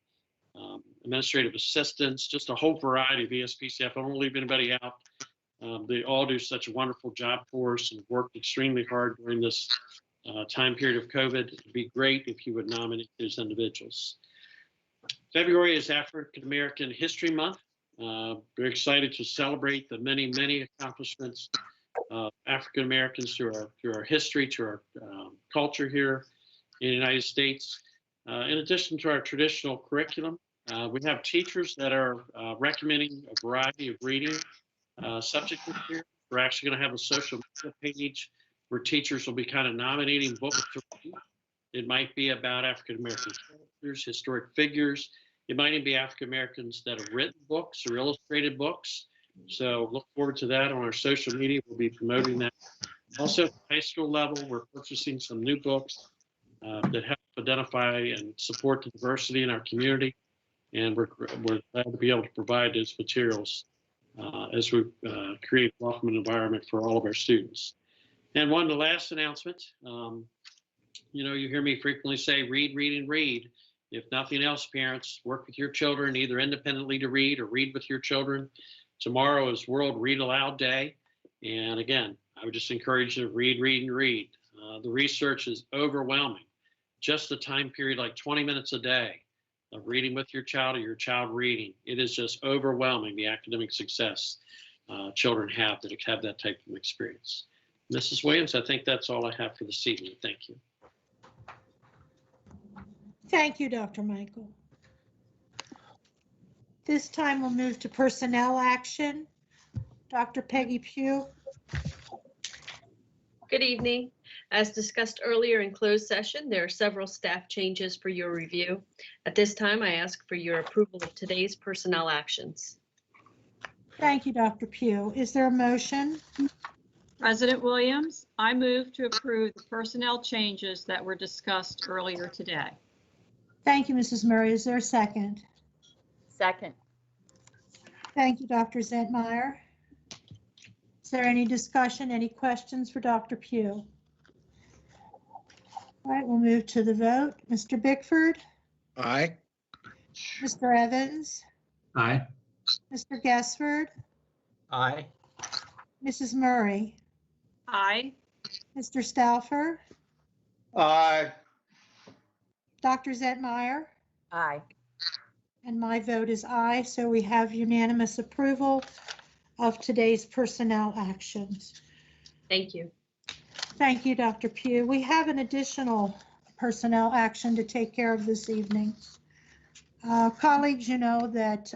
Speaker 11: administrative assistants, just a whole variety of ESP staff. I don't want to leave anybody out. They all do such a wonderful job for us and worked extremely hard during this time period of COVID. It'd be great if you would nominate those individuals. February is African American History Month. We're excited to celebrate the many, many accomplishments of African Americans through our history, to our culture here in the United States. In addition to our traditional curriculum, we have teachers that are recommending a variety of reading subject material. We're actually going to have a social media page where teachers will be kind of nominating books to read. It might be about African American characters, historic figures. It might even be African Americans that have written books or illustrated books. So look forward to that on our social media. We'll be promoting that. Also at the high school level, we're purchasing some new books that help identify and support the diversity in our community. And we're glad to be able to provide those materials as we create a welcoming environment for all of our students. And one of the last announcements, you hear me frequently say, read, read, and read. If nothing else, parents, work with your children, either independently to read or read with your children. Tomorrow is World Read Aloud Day. And again, I would just encourage you to read, read, and read. The research is overwhelming. Just a time period like 20 minutes a day of reading with your child or your child reading, it is just overwhelming the academic success children have that have that type of experience. Mrs. Williams, I think that's all I have for this evening. Thank you.
Speaker 1: Thank you, Dr. Michael. This time we'll move to personnel action. Dr. Peggy Pugh.
Speaker 21: Good evening. As discussed earlier in closed session, there are several staff changes for your review. At this time, I ask for your approval of today's personnel actions.
Speaker 1: Thank you, Dr. Pugh. Is there a motion?
Speaker 5: President Williams, I move to approve the personnel changes that were discussed earlier today.
Speaker 1: Thank you, Mrs. Murray. Is there a second?
Speaker 16: Second.
Speaker 1: Thank you, Dr. Zentmeyer. Is there any discussion, any questions for Dr. Pugh? All right, we'll move to the vote. Mr. Bickford,
Speaker 2: Aye.
Speaker 1: Mr. Evans,
Speaker 8: Aye.
Speaker 1: Mr. Guessford,
Speaker 4: Aye.
Speaker 1: Mrs. Murray,
Speaker 21: Aye.
Speaker 1: Mr. Stauffer,
Speaker 6: Aye.
Speaker 1: Dr. Zentmeyer,
Speaker 16: Aye.
Speaker 1: and my vote is aye. So we have unanimous approval of today's personnel actions.
Speaker 21: Thank you.
Speaker 1: Thank you, Dr. Pugh. We have an additional personnel action to take care of this evening. Colleagues, you know that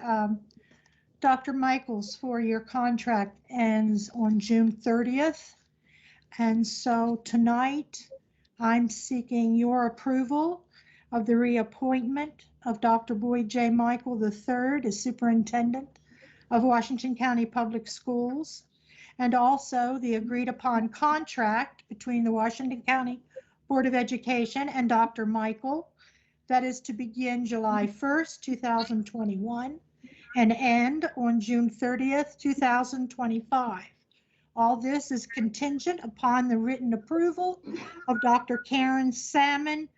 Speaker 1: Dr. Michael's 4-year contract ends on June 30th. And so tonight, I'm seeking your approval of the reappointment of Dr. Boyd J. Michael III as Superintendent of Washington County Public Schools, and also the agreed upon contract between the Washington County Board of Education and Dr. Michael that is to begin July 1st, 2021 and end on June 30th, 2025. All this is contingent upon the written approval of Dr. Karen Salmon,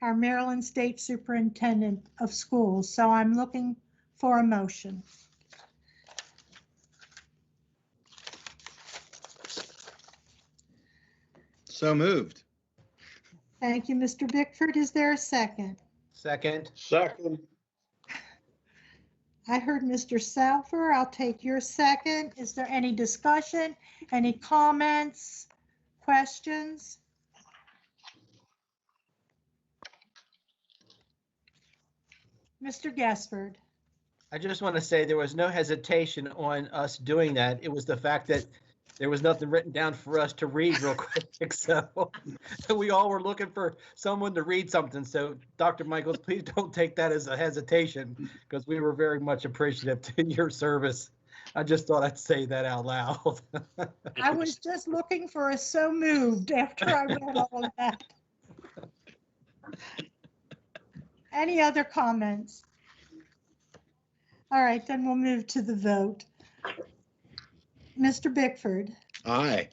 Speaker 1: our Maryland State Superintendent of Schools. So I'm looking for a motion.
Speaker 2: So moved.
Speaker 1: Thank you, Mr. Bickford. Is there a second?
Speaker 4: Second.
Speaker 6: Second.
Speaker 1: I heard Mr. Salfer. I'll take your second. Is there any discussion? Any comments, questions? Mr. Guessford.
Speaker 4: I just want to say there was no hesitation on us doing that. It was the fact that there was nothing written down for us to read real quick. So we all were looking for someone to read something. So Dr. Michaels, please don't take that as a hesitation because we were very much appreciative to your service. I just thought I'd say that out loud.
Speaker 1: I was just looking for a so moved after I read all of that. Any other comments? All right, then we'll move to the vote. Mr. Bickford.
Speaker 2: Aye.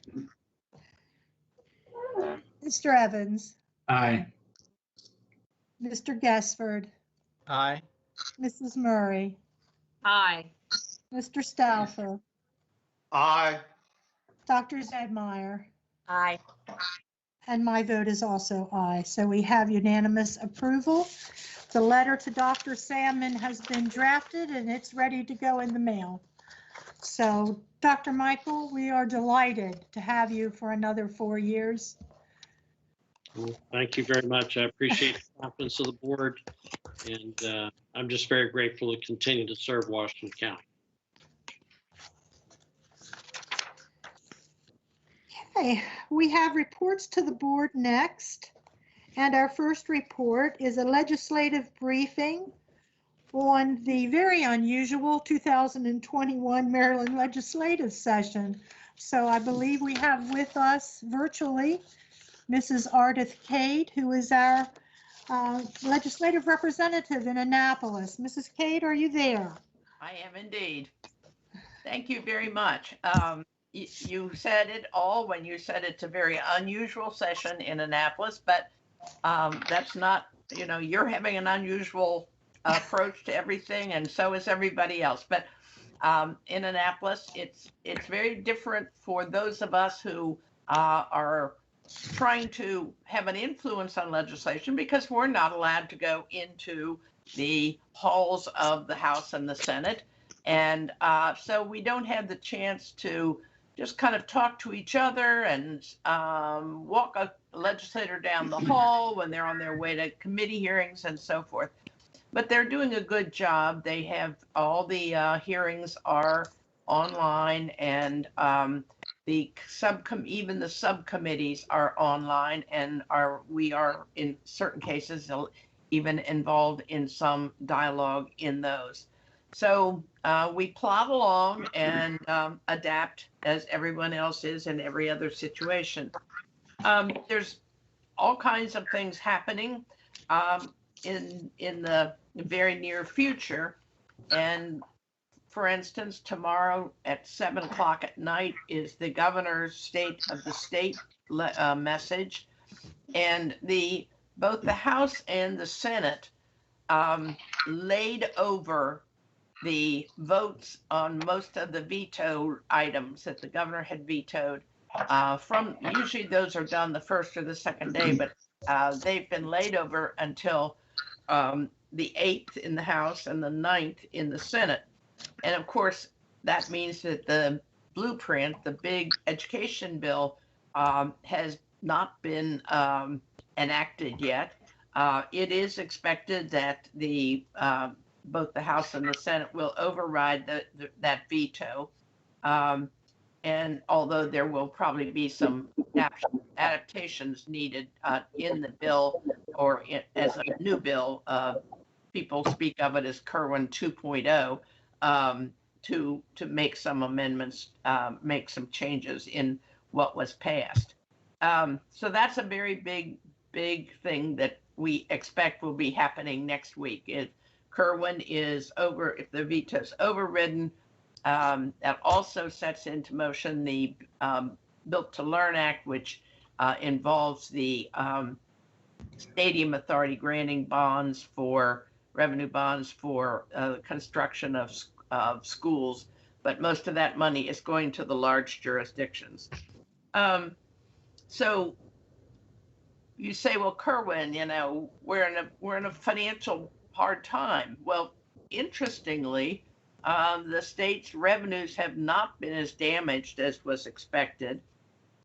Speaker 1: Mr. Evans.
Speaker 8: Aye.
Speaker 1: Mr. Guessford.
Speaker 4: Aye.
Speaker 1: Mrs. Murray.
Speaker 21: Aye.
Speaker 1: Mr. Stauffer.
Speaker 6: Aye.
Speaker 1: Dr. Zedmeyer.
Speaker 16: Aye.
Speaker 1: And my vote is also aye. So we have unanimous approval. The letter to Dr. Salmon has been drafted and it's ready to go in the mail. So Dr. Michael, we are delighted to have you for another 4 years.
Speaker 11: Well, thank you very much. I appreciate the confidence of the board, and I'm just very grateful to continue to serve Washington County.
Speaker 1: Okay, we have reports to the board next. And our first report is a legislative briefing on the very unusual 2021 Maryland legislative session. So I believe we have with us virtually Mrs. Ardith Cade, who is our legislative representative in Annapolis. Mrs. Cade, are you there?
Speaker 3: I am indeed. Thank you very much. You said it all when you said it's a very unusual session in Annapolis, but that's not, you're having an unusual approach to everything, and so is everybody else. But in Annapolis, it's very different for those of us who are trying to have an influence on legislation because we're not allowed to go into the halls of the House and the Senate. And so we don't have the chance to just kind of talk to each other and walk a legislator down the hall when they're on their way to committee hearings and so forth. But they're doing a good job. They have all the hearings are online, and even the subcommittees are online, and we are in certain cases even involved in some dialogue in those. So we plod along and adapt as everyone else is in every other situation. There's all kinds of things happening. in the very near future. And for instance, tomorrow at 7 o'clock at night is the governor's state of the state message. And both the House and the Senate laid over the votes on most of the veto items that the governor had vetoed. Usually those are done the first or the second day, but they've been laid over until the 8th in the House and the 9th in the Senate. And of course, that means that the blueprint, the big education bill, has not been enacted yet. It is expected that both the House and the Senate will override that veto. And although there will probably be some adaptations needed in the bill or as a new bill, people speak of it as Kerwin 2.0, to make some amendments, make some changes in what was passed. So that's a very big thing that we expect will be happening next week. If Kerwin is if the veto is overridden, that also sets into motion the Built to Learn Act, which involves the Stadium Authority granting revenue bonds for construction of schools, but most of that money is going to the large jurisdictions. So you say, well, Kerwin, we're in a financial hard time. Well, interestingly, the state's revenues have not been as damaged as was expected.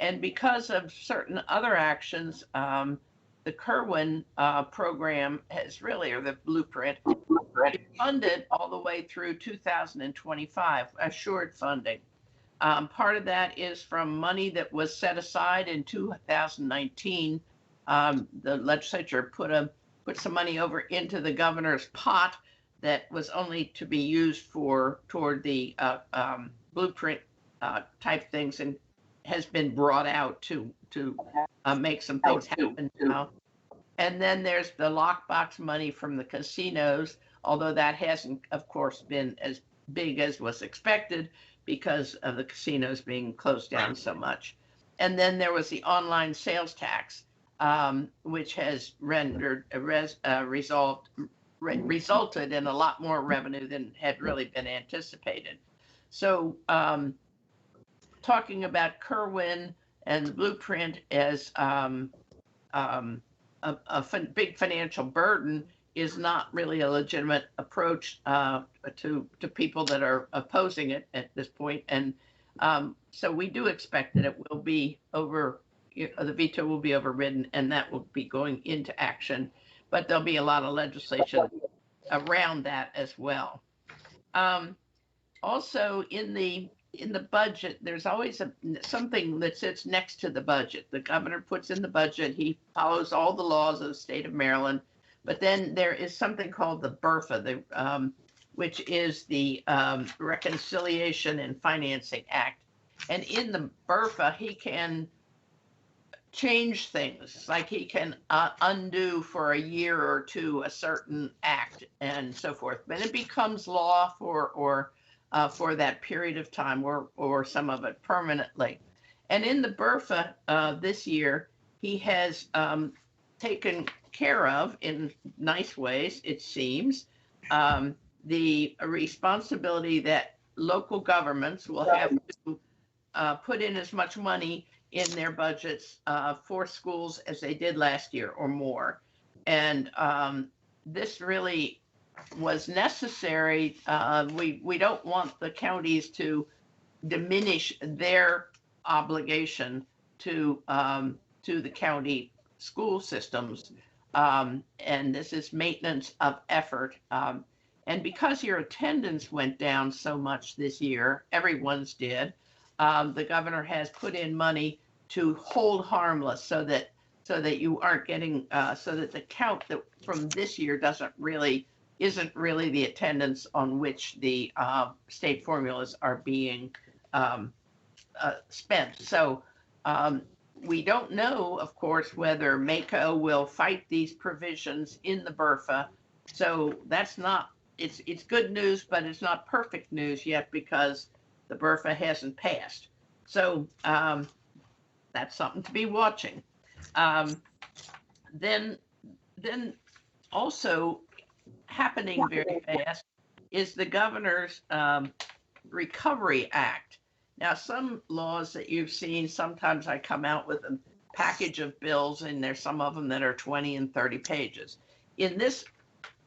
Speaker 3: And because of certain other actions, the Kerwin program has really, or the blueprint, funded all the way through 2025, assured funding. Part of that is from money that was set aside in 2019. The legislature put some money over into the governor's pot that was only to be used toward the blueprint type things, and has been brought out to make some things happen now. And then there's the lockbox money from the casinos, although that hasn't, of course, been as big as was expected because of the casinos being closed down so much. And then there was the online sales tax, which has resulted in a lot more revenue than had really been anticipated. So talking about Kerwin and the blueprint as big financial burden is not really a legitimate approach to people that are opposing it at this point. And so we do expect that it will be the veto will be overridden, and that will be going into action. But there'll be a lot of legislation around that as well. Also, in the budget, there's always something that sits next to the budget. The governor puts in the budget. He follows all the laws of the state of Maryland. But then there is something called the BRFA, which is the Reconciliation and Financing Act. And in the BRFA, he can change things, like he can undo for a year or two a certain act and so forth. But it becomes law for that period of time, or some of it permanently. And in the BRFA this year, he has taken care of, in nice ways, it seems, the responsibility that local governments will have to put in as much money in their budgets for schools as they did last year or more. And this really was necessary. We don't want the counties to diminish their obligation to the county school systems. And this is maintenance of effort. And because your attendance went down so much this year, everyone's did, the governor has put in money to hold harmless so that you aren't getting, so that the count that from this year isn't really the attendance on which the state formulas are being spent. So we don't know, of course, whether MACO will fight these provisions in the BRFA. So that's not, it's good news, but it's not perfect news yet because the BRFA hasn't passed. So that's something to be watching. Then also happening very fast is the governor's Recovery Act. Now, some laws that you've seen, sometimes I come out with a package of bills, and there's some of them that are 20 and 30 pages. In this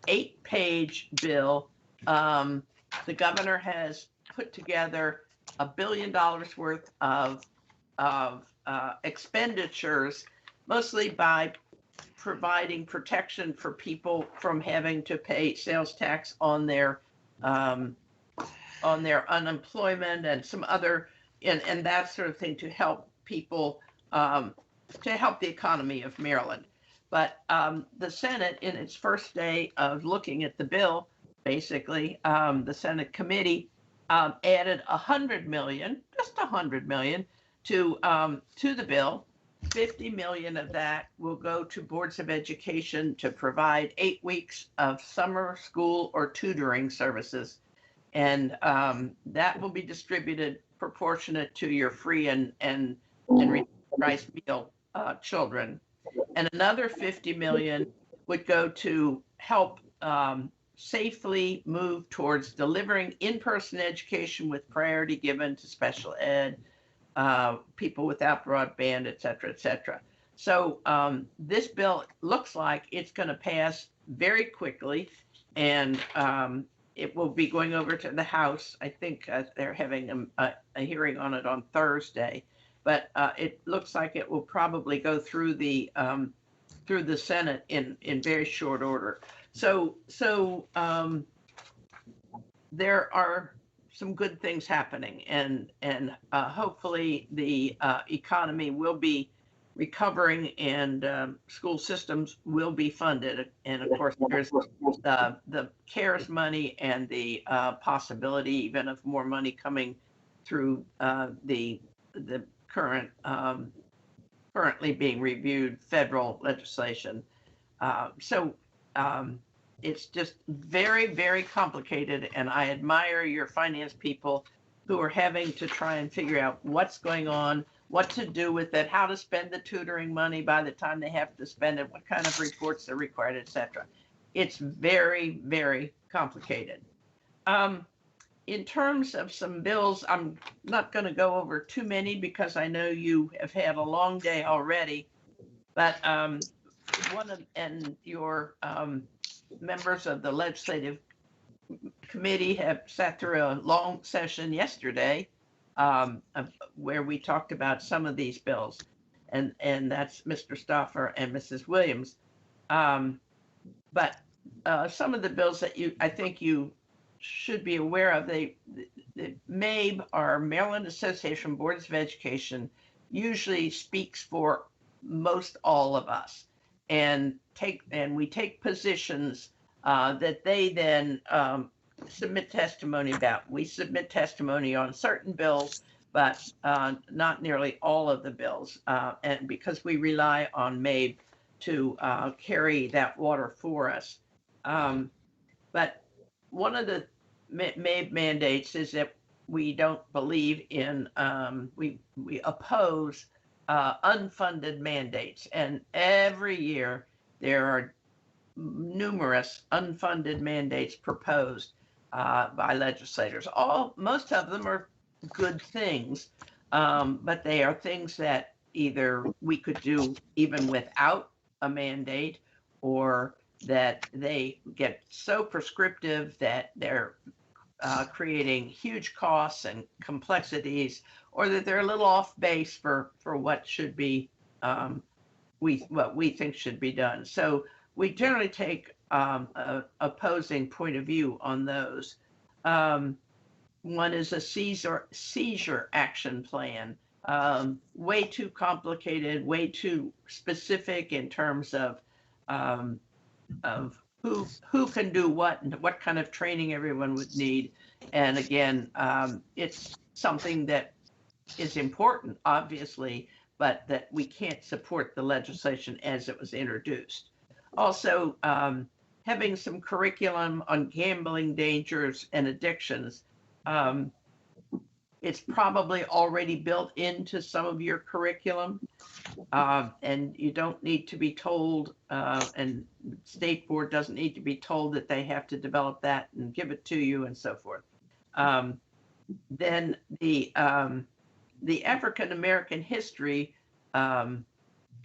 Speaker 3: 8-page bill, the governor has put together $1 billion worth of expenditures, mostly by providing protection for people from having to pay sales tax on their unemployment and some other and that sort of thing to help people, to help the economy of Maryland. But the Senate, in its first day of looking at the bill, basically the Senate committee added $100 million, just $100 million to the bill. 50 million of that will go to boards of education to provide 8 weeks of summer school or tutoring services. And that will be distributed proportionate to your free and reduced price meal children. And another 50 million would go to help safely move towards delivering in-person education with priority given to special ed, people without broadband, et cetera, et cetera. So this bill looks like it's going to pass very quickly, and it will be going over to the House. I think they're having a hearing on it on Thursday, but it looks like it will probably go through the Senate in very short order. So there are some good things happening, and hopefully the economy will be recovering, and school systems will be funded. And of course, there's the CARES money and the possibility even of more money coming through the currently being reviewed federal legislation. It's just very, very complicated, and I admire your finance people who are having to try and figure out what's going on, what to do with it, how to spend the tutoring money by the time they have to spend it, what kind of reports are required, etc. It's very, very complicated. In terms of some bills, I'm not going to go over too many because I know you have had a long day already, but your members of the legislative committee have sat through a long session yesterday where we talked about some of these bills, and that's Mr. Stauffer and Mrs. Williams. But some of the bills that I think you should be aware of, the MABE, or Maryland Association Boards of Education, usually speaks for most all of us, and we take positions that they then submit testimony about. We submit testimony on certain bills, but not nearly all of the bills, and because we rely on MABE to carry that water for us. But one of the MABE mandates is that we don't believe in, we oppose unfunded mandates, and every year there are numerous unfunded mandates proposed by legislators. Most of them are good things, but they are things that either we could do even without a mandate, or that they get so prescriptive that they're creating huge costs and complexities, or that they're a little off base for what should be what we think should be done. So we generally take a opposing point of view on those. One is a seizure action plan. Way too complicated, way too specific in terms of who can do what and what kind of training everyone would need. And again, it's something that is important, obviously, but that we can't support the legislation as it was introduced. Also, having some curriculum on gambling dangers and addictions. It's probably already built into some of your curriculum, and you don't need to be told, and State Board doesn't need to be told that they have to develop that and give it to you and so forth. Then the African American history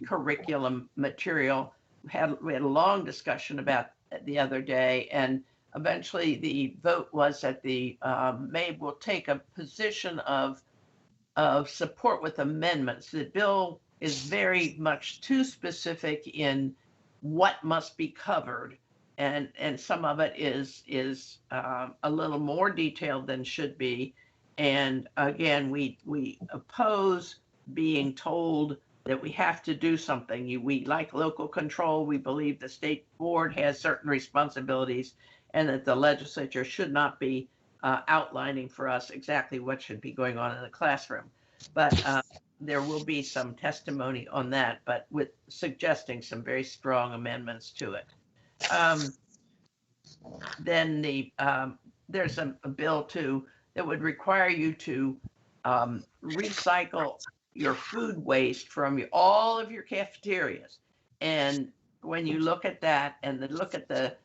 Speaker 3: curriculum material, we had a long discussion about the other day, and eventually the vote was that the MABE will take a position of support with amendments. The bill is very much too specific in what must be covered, and some of it is a little more detailed than should be. And again, we oppose being told that we have to do something. We like local control. We believe the State Board has certain responsibilities, and that the legislature should not be outlining for us exactly what should be going on in the classroom. But there will be some testimony on that, but with suggesting some very strong amendments to it. Then there's a bill too that would require you to recycle your food waste from all of your cafeterias. And when you look at that and look at the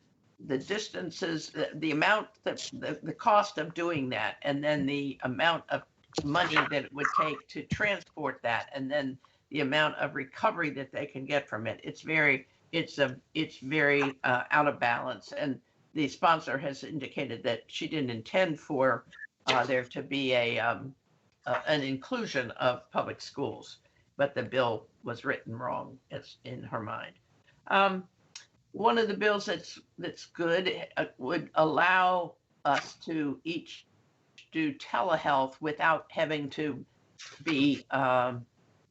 Speaker 3: distances, the amount, the cost of doing that, and then the amount of money that it would take to transport that, and then the amount of recovery that they can get from it, it's very out of balance. And the sponsor has indicated that she didn't intend for there to be an inclusion of public schools, but the bill was written wrong in her mind. One of the bills that's good would allow us to each do telehealth without having to be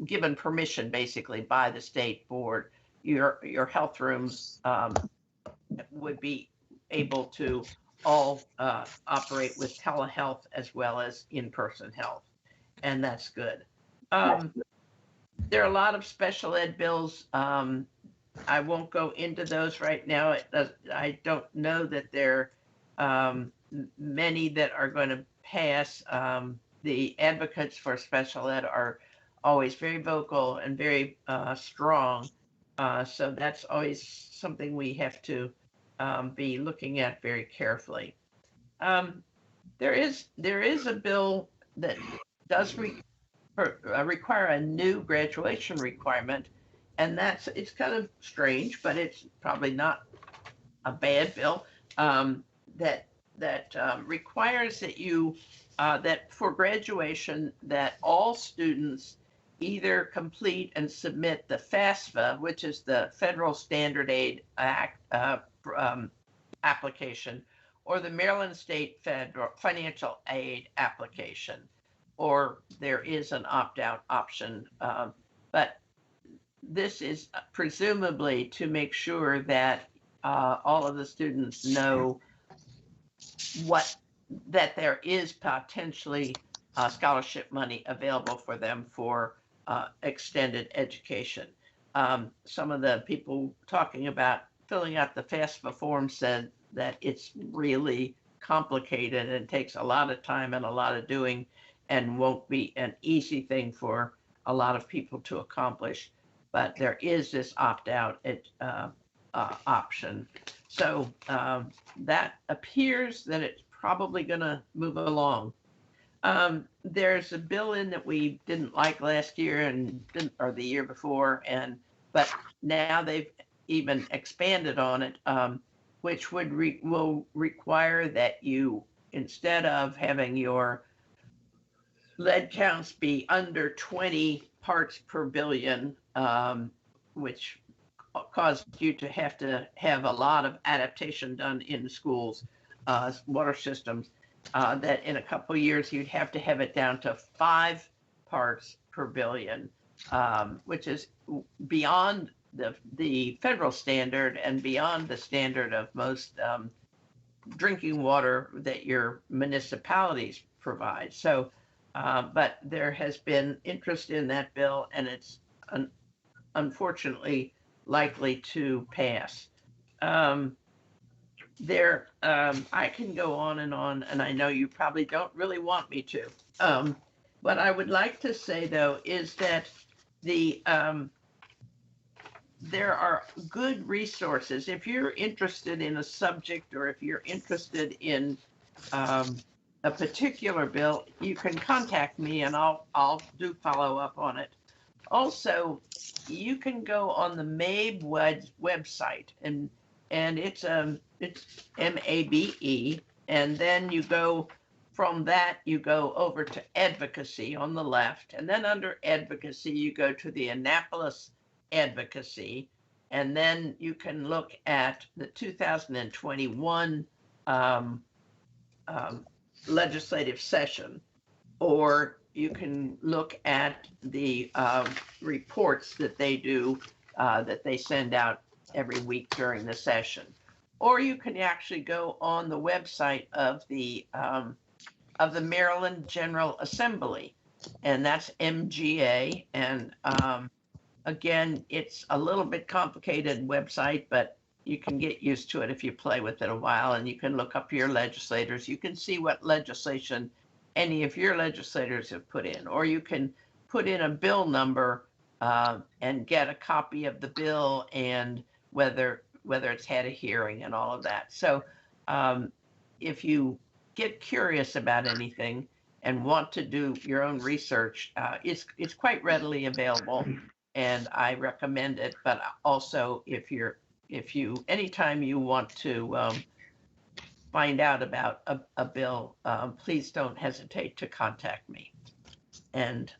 Speaker 3: given permission, basically, by the State Board. Your health rooms would be able to all operate with telehealth as well as in-person health, and that's good. There are a lot of special ed bills. I won't go into those right now. I don't know that there are many that are going to pass. The advocates for special ed are always very vocal and very strong. So that's always something we have to be looking at very carefully. There is a bill that does require a new graduation requirement, and it's kind of strange, but it's probably not a bad bill, that requires that that for graduation, that all students either complete and submit the FAFSA, which is the Federal Standard Aid Act application, or the Maryland State Federal Financial Aid application, or there is an opt-out option. But this is presumably to make sure that all of the students know that there is potentially scholarship money available for them for extended education. Some of the people talking about filling out the FAFSA form said that it's really complicated and takes a lot of time and a lot of doing, and won't be an easy thing for a lot of people to accomplish. But there is this opt-out option. So that appears that it's probably going to move along. There's a bill in that we didn't like last year or the year before, but now they've even expanded on it, which will require that you, instead of having your lead counts be under 20 parts per billion, which caused you to have a lot of adaptation done in schools, water systems, that in a couple of years you'd have to have it down to 5 parts per billion, which is beyond the federal standard and beyond the standard of most drinking water that your municipalities provide. So but there has been interest in that bill, and it's unfortunately likely to pass. I can go on, and I know you probably don't really want me to. What I would like to say, though, is that there are good resources. If you're interested in a subject, or if you're interested in a particular bill, you can contact me and I'll do follow up on it. Also, you can go on the MABE website, and it's MABE, and then you go from that, you go over to advocacy on the left, and then under advocacy, you go to the Annapolis advocacy, and then you can look at the 2021 legislative session, or you can look at the reports that they do, that they send out every week during the session, or you can actually go on the website of the Maryland General Assembly, and that's MGA. And again, it's a little bit complicated website, but you can get used to it if you play with it a while, and you can look up your legislators. You can see what legislation any of your legislators have put in, or you can put in a bill number and get a copy of the bill and whether it's had a hearing and all of that. So if you get curious about anything and want to do your own research, it's quite readily available, and I recommend it. But also, anytime you want to find out about a bill, please don't hesitate to contact me. And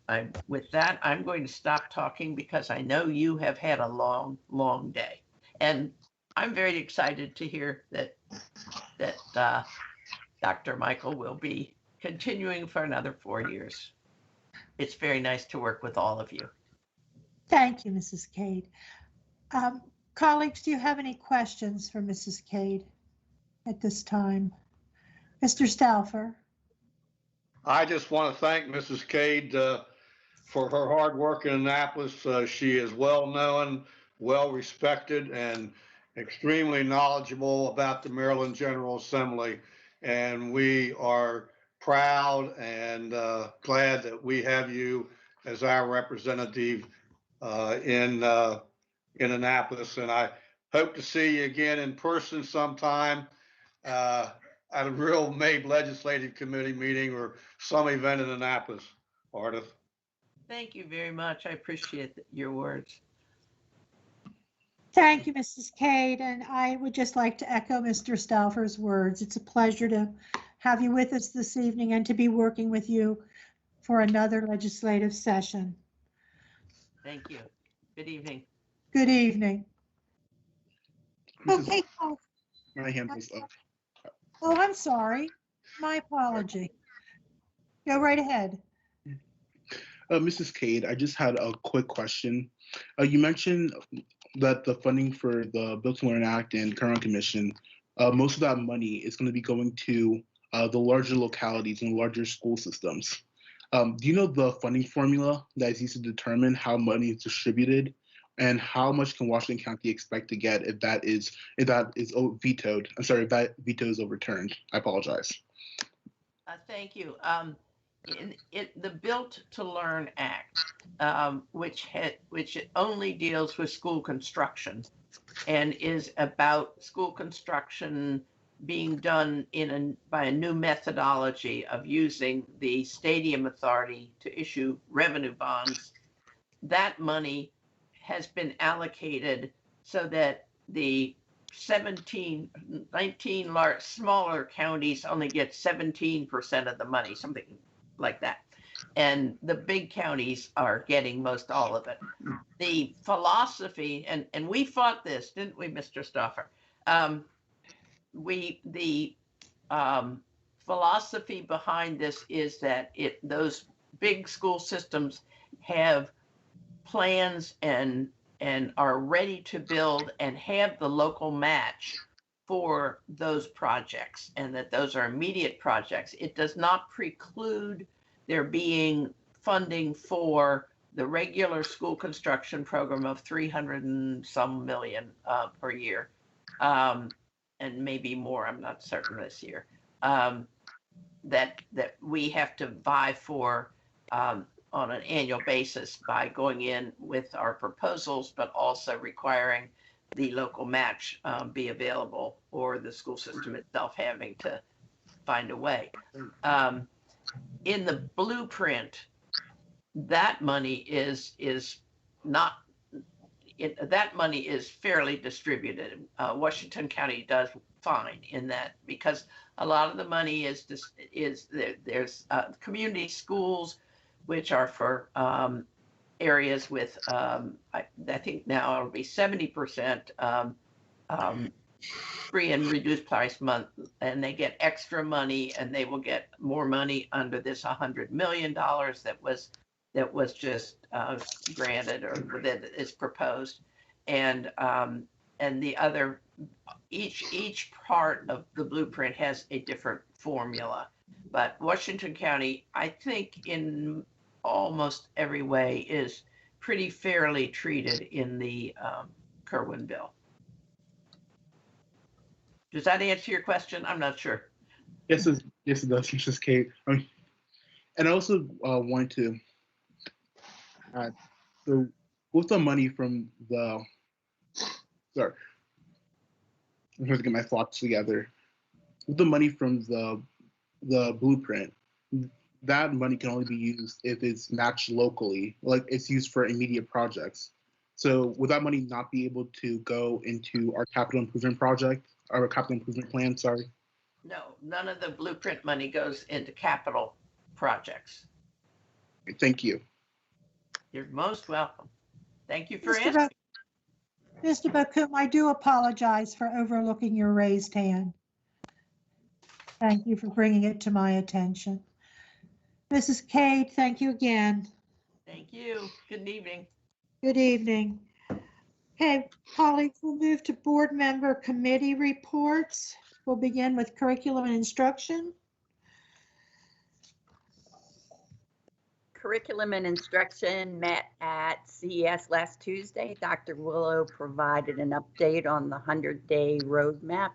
Speaker 3: with that, I'm going to stop talking because I know you have had a long, long day, and I'm very excited to hear that Dr. Michael will be continuing for another 4 years. It's very nice to work with all of you.
Speaker 1: Thank you, Mrs. Cade. Colleagues, do you have any questions for Mrs. Cade at this time? Mr. Stauffer?
Speaker 6: I just want to thank Mrs. Cade for her hard work in Annapolis. She is well known, well respected, and extremely knowledgeable about the Maryland General Assembly. And we are proud and glad that we have you as our representative in Annapolis. And I hope to see you again in person sometime at a real MABE Legislative Committee meeting or some event in Annapolis. Ardith.
Speaker 3: Thank you very much. I appreciate your words.
Speaker 1: Thank you, Mrs. Cade, and I would just like to echo Mr. Stauffer's words. It's a pleasure to have you with us this evening and to be working with you for another legislative session.
Speaker 3: Thank you. Good evening.
Speaker 1: Good evening. Okay.
Speaker 7: My hand was up.
Speaker 1: Oh, I'm sorry. My apology. Go right ahead.
Speaker 7: Mrs. Cade, I just had a quick question. You mentioned that the funding for the Build to Learn Act and Current Commission, most of that money is going to be going to the larger localities and larger school systems. Do you know the funding formula that is used to determine how money is distributed, and how much can Washington County expect to get if that is vetoed? I'm sorry, if that veto is overturned. I apologize.
Speaker 3: Thank you. The Built to Learn Act, which only deals with school construction and is about school construction being done by a new methodology of using the Stadium Authority to issue revenue bonds. That money has been allocated so that the 19 smaller counties only get 17% of the money, something like that. And the big counties are getting most all of it. The philosophy, and we fought this, didn't we, Mr. Stauffer? The philosophy behind this is that those big school systems have plans and are ready to build and have the local match for those projects, and that those are immediate projects. It does not preclude there being funding for the regular school construction program of 300 and some million per year, and maybe more, I'm not certain this year, that we have to vie for on an annual basis by going in with our proposals, but also requiring the local match be available, or the school system itself having to find a way. In the blueprint, that money is not, that money is fairly distributed. Washington County does fine in that, because a lot of the money is there's community schools, which are for areas with, I think now it'll be 70% free and reduced price month, and they get extra money, and they will get more money under this $100 million that was just granted, or that is proposed. And the other, each part of the blueprint has a different formula. But Washington County, I think in almost every way, is pretty fairly treated in the Kerwin bill. Does that answer your question? I'm not sure.
Speaker 7: Yes, it does, Mrs. Kate. And I also wanted to add, so with the money from the, sorry, I'm going to get my thoughts together. With the money from the blueprint, that money can only be used if it's matched locally, like it's used for immediate projects. So would that money not be able to go into our capital improvement project, our capital improvement plan, sorry?
Speaker 3: No, none of the blueprint money goes into capital projects.
Speaker 7: Thank you.
Speaker 3: You're most welcome. Thank you for asking.
Speaker 1: Mr. Bakum, I do apologize for overlooking your raised hand. Thank you for bringing it to my attention. Mrs. Cade, thank you again.
Speaker 3: Thank you. Good evening.
Speaker 1: Good evening. Okay, colleagues, we'll move to board member committee reports. We'll begin with curriculum and instruction.
Speaker 16: Curriculum and instruction met at CES last Tuesday. Dr. Willow provided an update on the 100-day roadmap,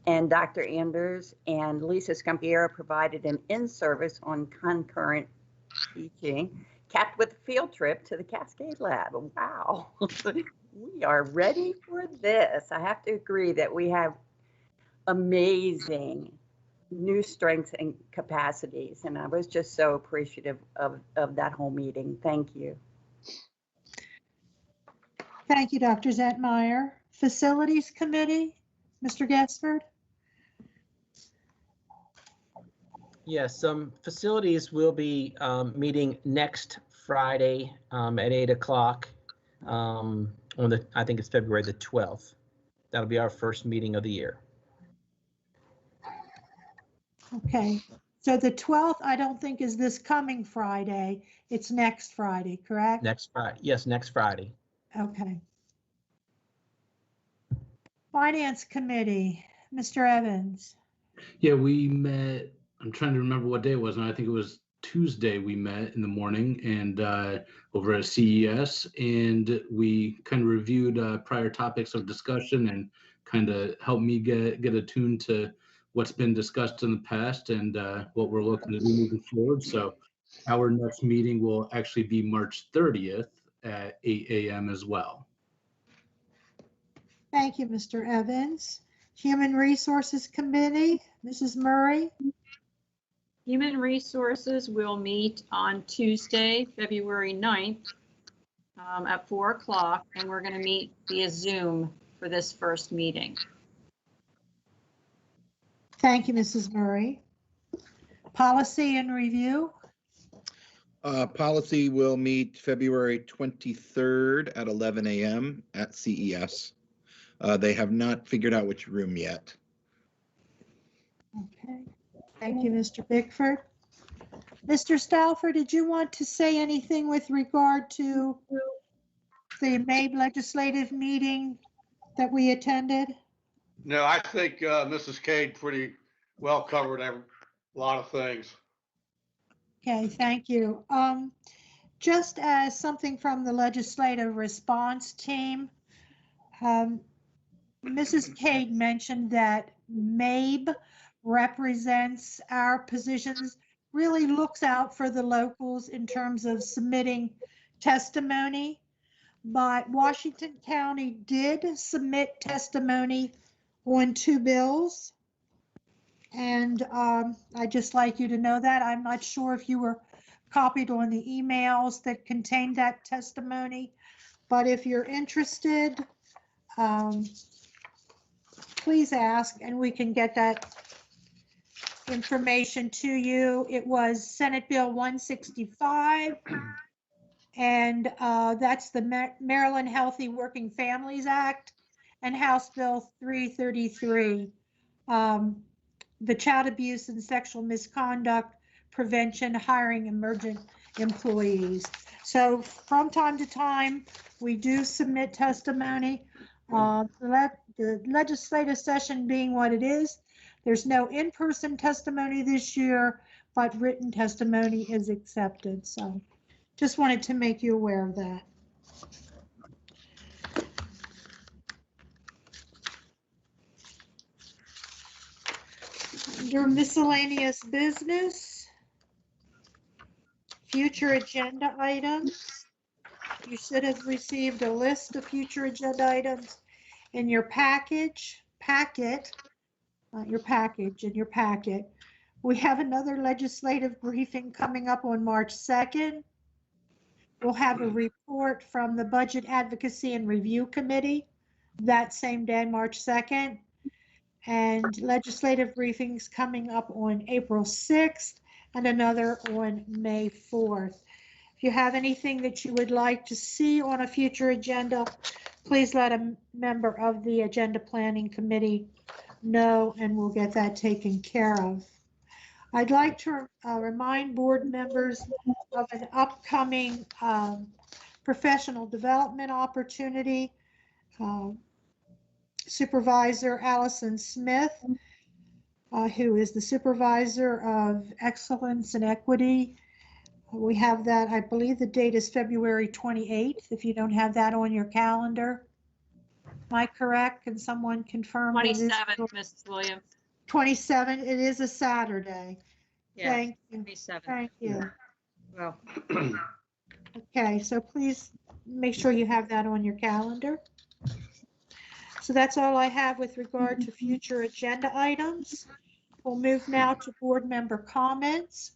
Speaker 16: and Dr. Anders and Lisa Scampiero provided an in-service on concurrent teaching, capped with a field trip to the Cascade Lab. Wow, we are ready for this. I have to agree that we have amazing new strengths and capacities, and I was just so appreciative of that whole meeting. Thank you.
Speaker 1: Thank you, Dr. Zentmeyer. Facilities Committee, Mr. Gesford.
Speaker 4: Yes, facilities will be meeting next Friday at 8 o'clock on I think it's February the 12th. That'll be our first meeting of the year.
Speaker 1: Okay, so the 12th, I don't think is this coming Friday. It's next Friday, correct?
Speaker 4: Next Friday, yes, next Friday.
Speaker 1: Okay. Finance Committee, Mr. Evans.
Speaker 8: Yeah, we met, I'm trying to remember what day it was, and I think it was Tuesday we met in the morning and over at CES, and we kind of reviewed prior topics of discussion and kind of helped me get attuned to what's been discussed in the past and what we're looking to do moving forward. So our next meeting will actually be March 30th at 8 a.m. as well.
Speaker 1: Thank you, Mr. Evans. Human Resources Committee, Mrs. Murray.
Speaker 5: Human Resources will meet on Tuesday, February 9th at 4 o'clock, and we're going to meet via Zoom for this first meeting.
Speaker 1: Thank you, Mrs. Murray. Policy and Review.
Speaker 2: Policy will meet February 23rd at 11 a.m. at CES. They have not figured out which room yet.
Speaker 1: Okay. Thank you, Mr. Bickford. Mr. Stauffer, did you want to say anything with regard to the May legislative meeting that we attended?
Speaker 6: No, I think Mrs. Cade pretty well covered a lot of things.
Speaker 1: Okay, thank you. Just as something from the legislative response team, Mrs. Cade mentioned that MABE represents our positions, really looks out for the locals in terms of submitting testimony. But Washington County did submit testimony on 2 bills. And I'd just like you to know that. I'm not sure if you were copied on the emails that contained that testimony, but if you're interested, please ask and we can get that information to you. It was Senate Bill 165, and that's the Maryland Healthy Working Families Act, and House Bill 333, the Child Abuse and Sexual Misconduct Prevention Hiring Emergent Employees. So from time to time, we do submit testimony. The legislative session being what it is, there's no in-person testimony this year, but written testimony is accepted. So just wanted to make you aware of that. Under miscellaneous business, future agenda items, you should have received a list of future agenda items in your package. We have another legislative briefing coming up on March 2nd. We'll have a report from the Budget Advocacy and Review Committee that same day, March 2nd. And legislative briefings coming up on April 6th and another on May 4th. If you have anything that you would like to see on a future agenda, please let a member of the Agenda Planning Committee know and we'll get that taken care of. I'd like to remind board members of an upcoming professional development opportunity. Supervisor Allison Smith, who is the Supervisor of Excellence and Equity. We have that, I believe the date is February 28th, if you don't have that on your calendar. Am I correct? Can someone confirm?
Speaker 21: 27th, Mrs. Williams.
Speaker 1: 27, it is a Saturday.
Speaker 21: Yes,
Speaker 1: Thank you.
Speaker 21: 27th.
Speaker 1: Thank you.
Speaker 21: Well,
Speaker 1: Okay, so please make sure you have that on your calendar. So that's all I have with regard to future agenda items. We'll move now to board member comments.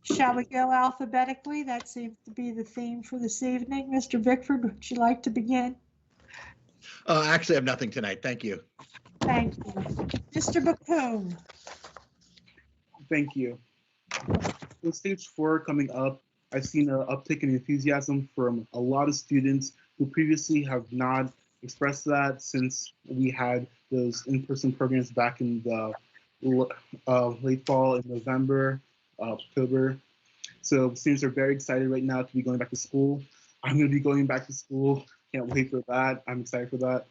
Speaker 1: Shall we go alphabetically? That seems to be the theme for this evening. Mr. Bickford, would you like to begin?
Speaker 2: Actually, I have nothing tonight. Thank you.
Speaker 1: Thank you. Mr. Bakum.
Speaker 7: Thank you. With stage 4 coming up, I've seen an uptick in enthusiasm from a lot of students who previously have not expressed that since we had those in-person programs back in the late fall in November, October. So students are very excited right now to be going back to school. I'm going to be going back to school. Can't wait for that. I'm excited for that.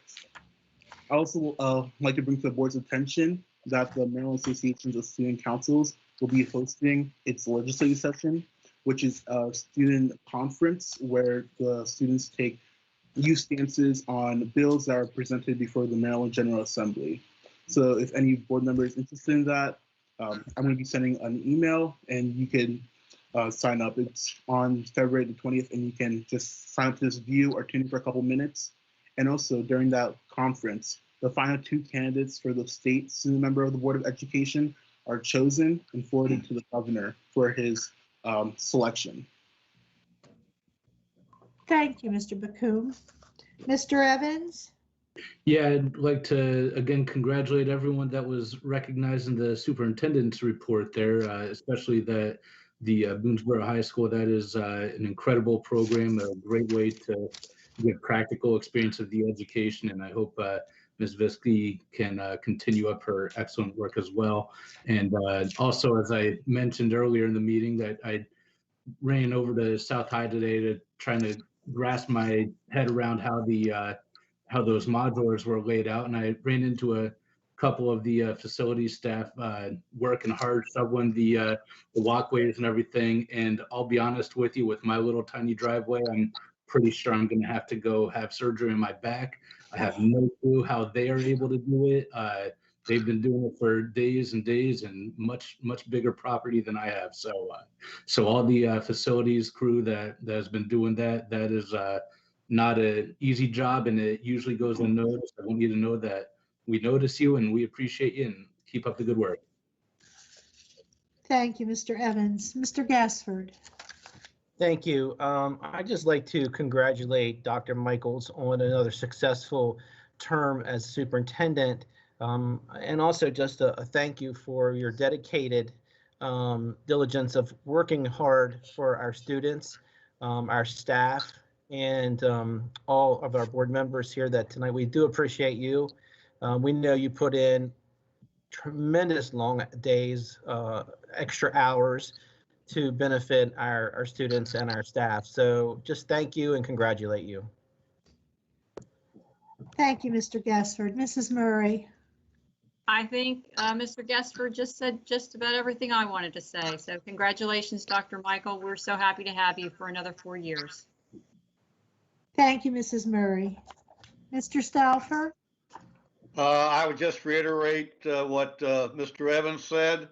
Speaker 7: I also like to bring to the board's attention that the Maryland Association of Student Councils will be hosting its legislative session, which is a student conference where the students take new stances on bills that are presented before the Maryland General Assembly. So if any board member is interested in that, I'm going to be sending an email and you can sign up. It's on February the 20th and you can just sign up to this view or tune in for a couple minutes. And also during that conference, the final 2 candidates for the state student member of the Board of Education are chosen and forwarded to the governor for his selection.
Speaker 1: Thank you, Mr. Bakum. Mr. Evans?
Speaker 8: Yeah, I'd like to again congratulate everyone that was recognized in the superintendent's report there, especially the Boonesboro High School. That is an incredible program, a great way to get practical experience of the education, and I hope Ms. Visky can continue up her excellent work as well. And also, as I mentioned earlier in the meeting, that I ran over to South High today to try to grasp my head around how those modulars were laid out, and I ran into a couple of the facility staff working hard, shoveling the walkways and everything. And I'll be honest with you, with my little tiny driveway, I'm pretty sure I'm going to have to go have surgery on my back. I have no clue how they are able to do it. They've been doing it for days and days, and much bigger property than I have. So all the facilities crew that has been doing that is not an easy job, and it usually goes unnoticed. I want you to know that we notice you and we appreciate you, and keep up the good work.
Speaker 1: Thank you, Mr. Evans. Mr. Gassford.
Speaker 4: Thank you. I'd just like to congratulate Dr. Michaels on another successful term as superintendent, and also just a thank you for your dedicated diligence of working hard for our students, our staff, and all of our board members here that tonight. We do appreciate you. We know you put in tremendous long days, extra hours to benefit our students and our staff. So just thank you and congratulate you.
Speaker 1: Thank you, Mr. Gassford. Mrs. Murray.
Speaker 5: I think Mr. Gassford just said just about everything I wanted to say. So congratulations, Dr. Michael. We're so happy to have you for another 4 years.
Speaker 1: Thank you, Mrs. Murray. Mr. Stauffer.
Speaker 6: I would just reiterate what Mr. Evans said.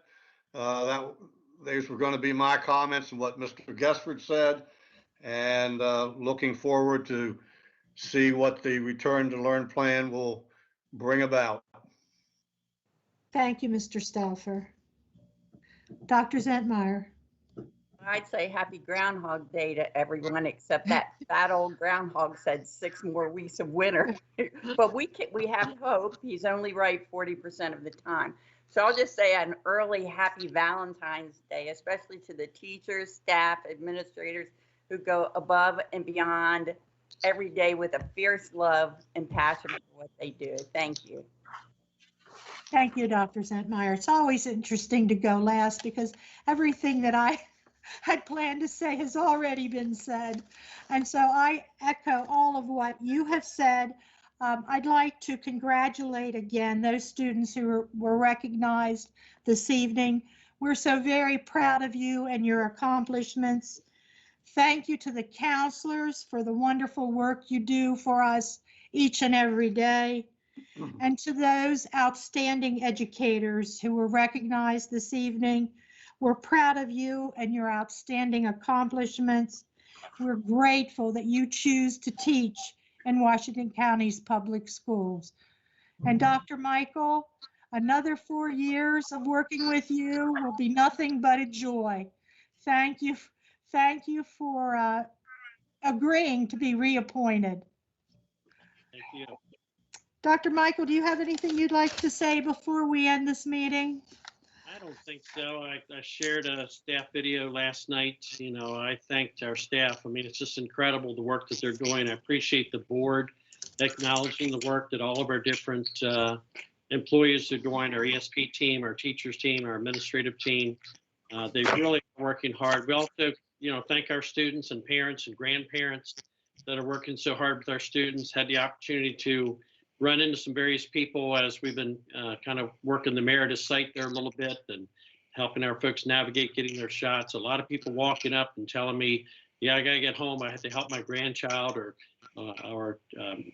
Speaker 6: These were going to be my comments and what Mr. Gessford said, and looking forward to see what the return to learn plan will bring about.
Speaker 1: Thank you, Mr. Stauffer. Dr. Zentmeyer.
Speaker 16: I'd say happy Groundhog Day to everyone, except that old groundhog said 6 more weeks of winter. But we have hope. He's only right 40% of the time. So I'll just say an early happy Valentine's Day, especially to the teachers, staff, administrators who go above and beyond every day with a fierce love and passion for what they do. Thank you.
Speaker 1: Thank you, Dr. Zentmeyer. It's always interesting to go last because everything that I had planned to say has already been said. And so I echo all of what you have said. I'd like to congratulate again those students who were recognized this evening. We're so very proud of you and your accomplishments. Thank you to the counselors for the wonderful work you do for us each and every day. And to those outstanding educators who were recognized this evening, we're proud of you and your outstanding accomplishments. We're grateful that you choose to teach in Washington County's public schools. And Dr. Michael, another 4 years of working with you will be nothing but a joy. Thank you for agreeing to be reappointed.
Speaker 11: Thank you.
Speaker 1: Dr. Michael, do you have anything you'd like to say before we end this meeting?
Speaker 11: I don't think so. I shared a staff video last night. You know, I thanked our staff. I mean, it's just incredible the work that they're doing. I appreciate the board acknowledging the work that all of our different employees are doing, our ESP team, our teachers team, our administrative team. They really are working hard. We also, thank our students and parents and grandparents that are working so hard with our students. Had the opportunity to run into some various people as we've been kind of working the Meredith site there a little bit and helping our folks navigate getting their shots. A lot of people walking up and telling me, yeah, I got to get home. I have to help my grandchild or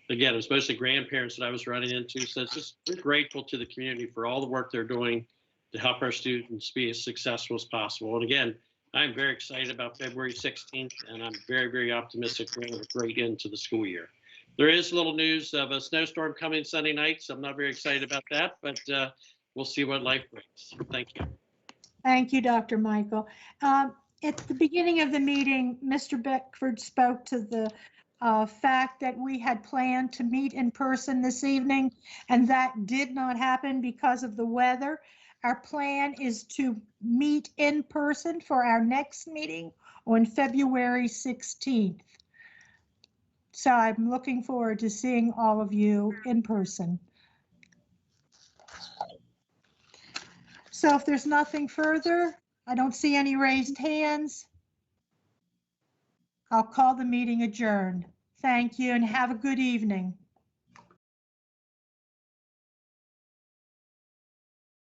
Speaker 11: again, it was mostly grandparents that I was running into. So it's just, we're grateful to the community for all the work they're doing to help our students be as successful as possible. And again, I'm very excited about February 16th, and I'm very, very optimistic we're going to have a great end to the school year. There is a little news of a snowstorm coming Sunday night, so I'm not very excited about that, but we'll see what life brings. Thank you.
Speaker 1: Thank you, Dr. Michael. At the beginning of the meeting, Mr. Beckford spoke to the fact that we had planned to meet in person this evening, and that did not happen because of the weather. Our plan is to meet in person for our next meeting on February 16th. So I'm looking forward to seeing all of you in person. So if there's nothing further, I don't see any raised hands. I'll call the meeting adjourned. Thank you and have a good evening.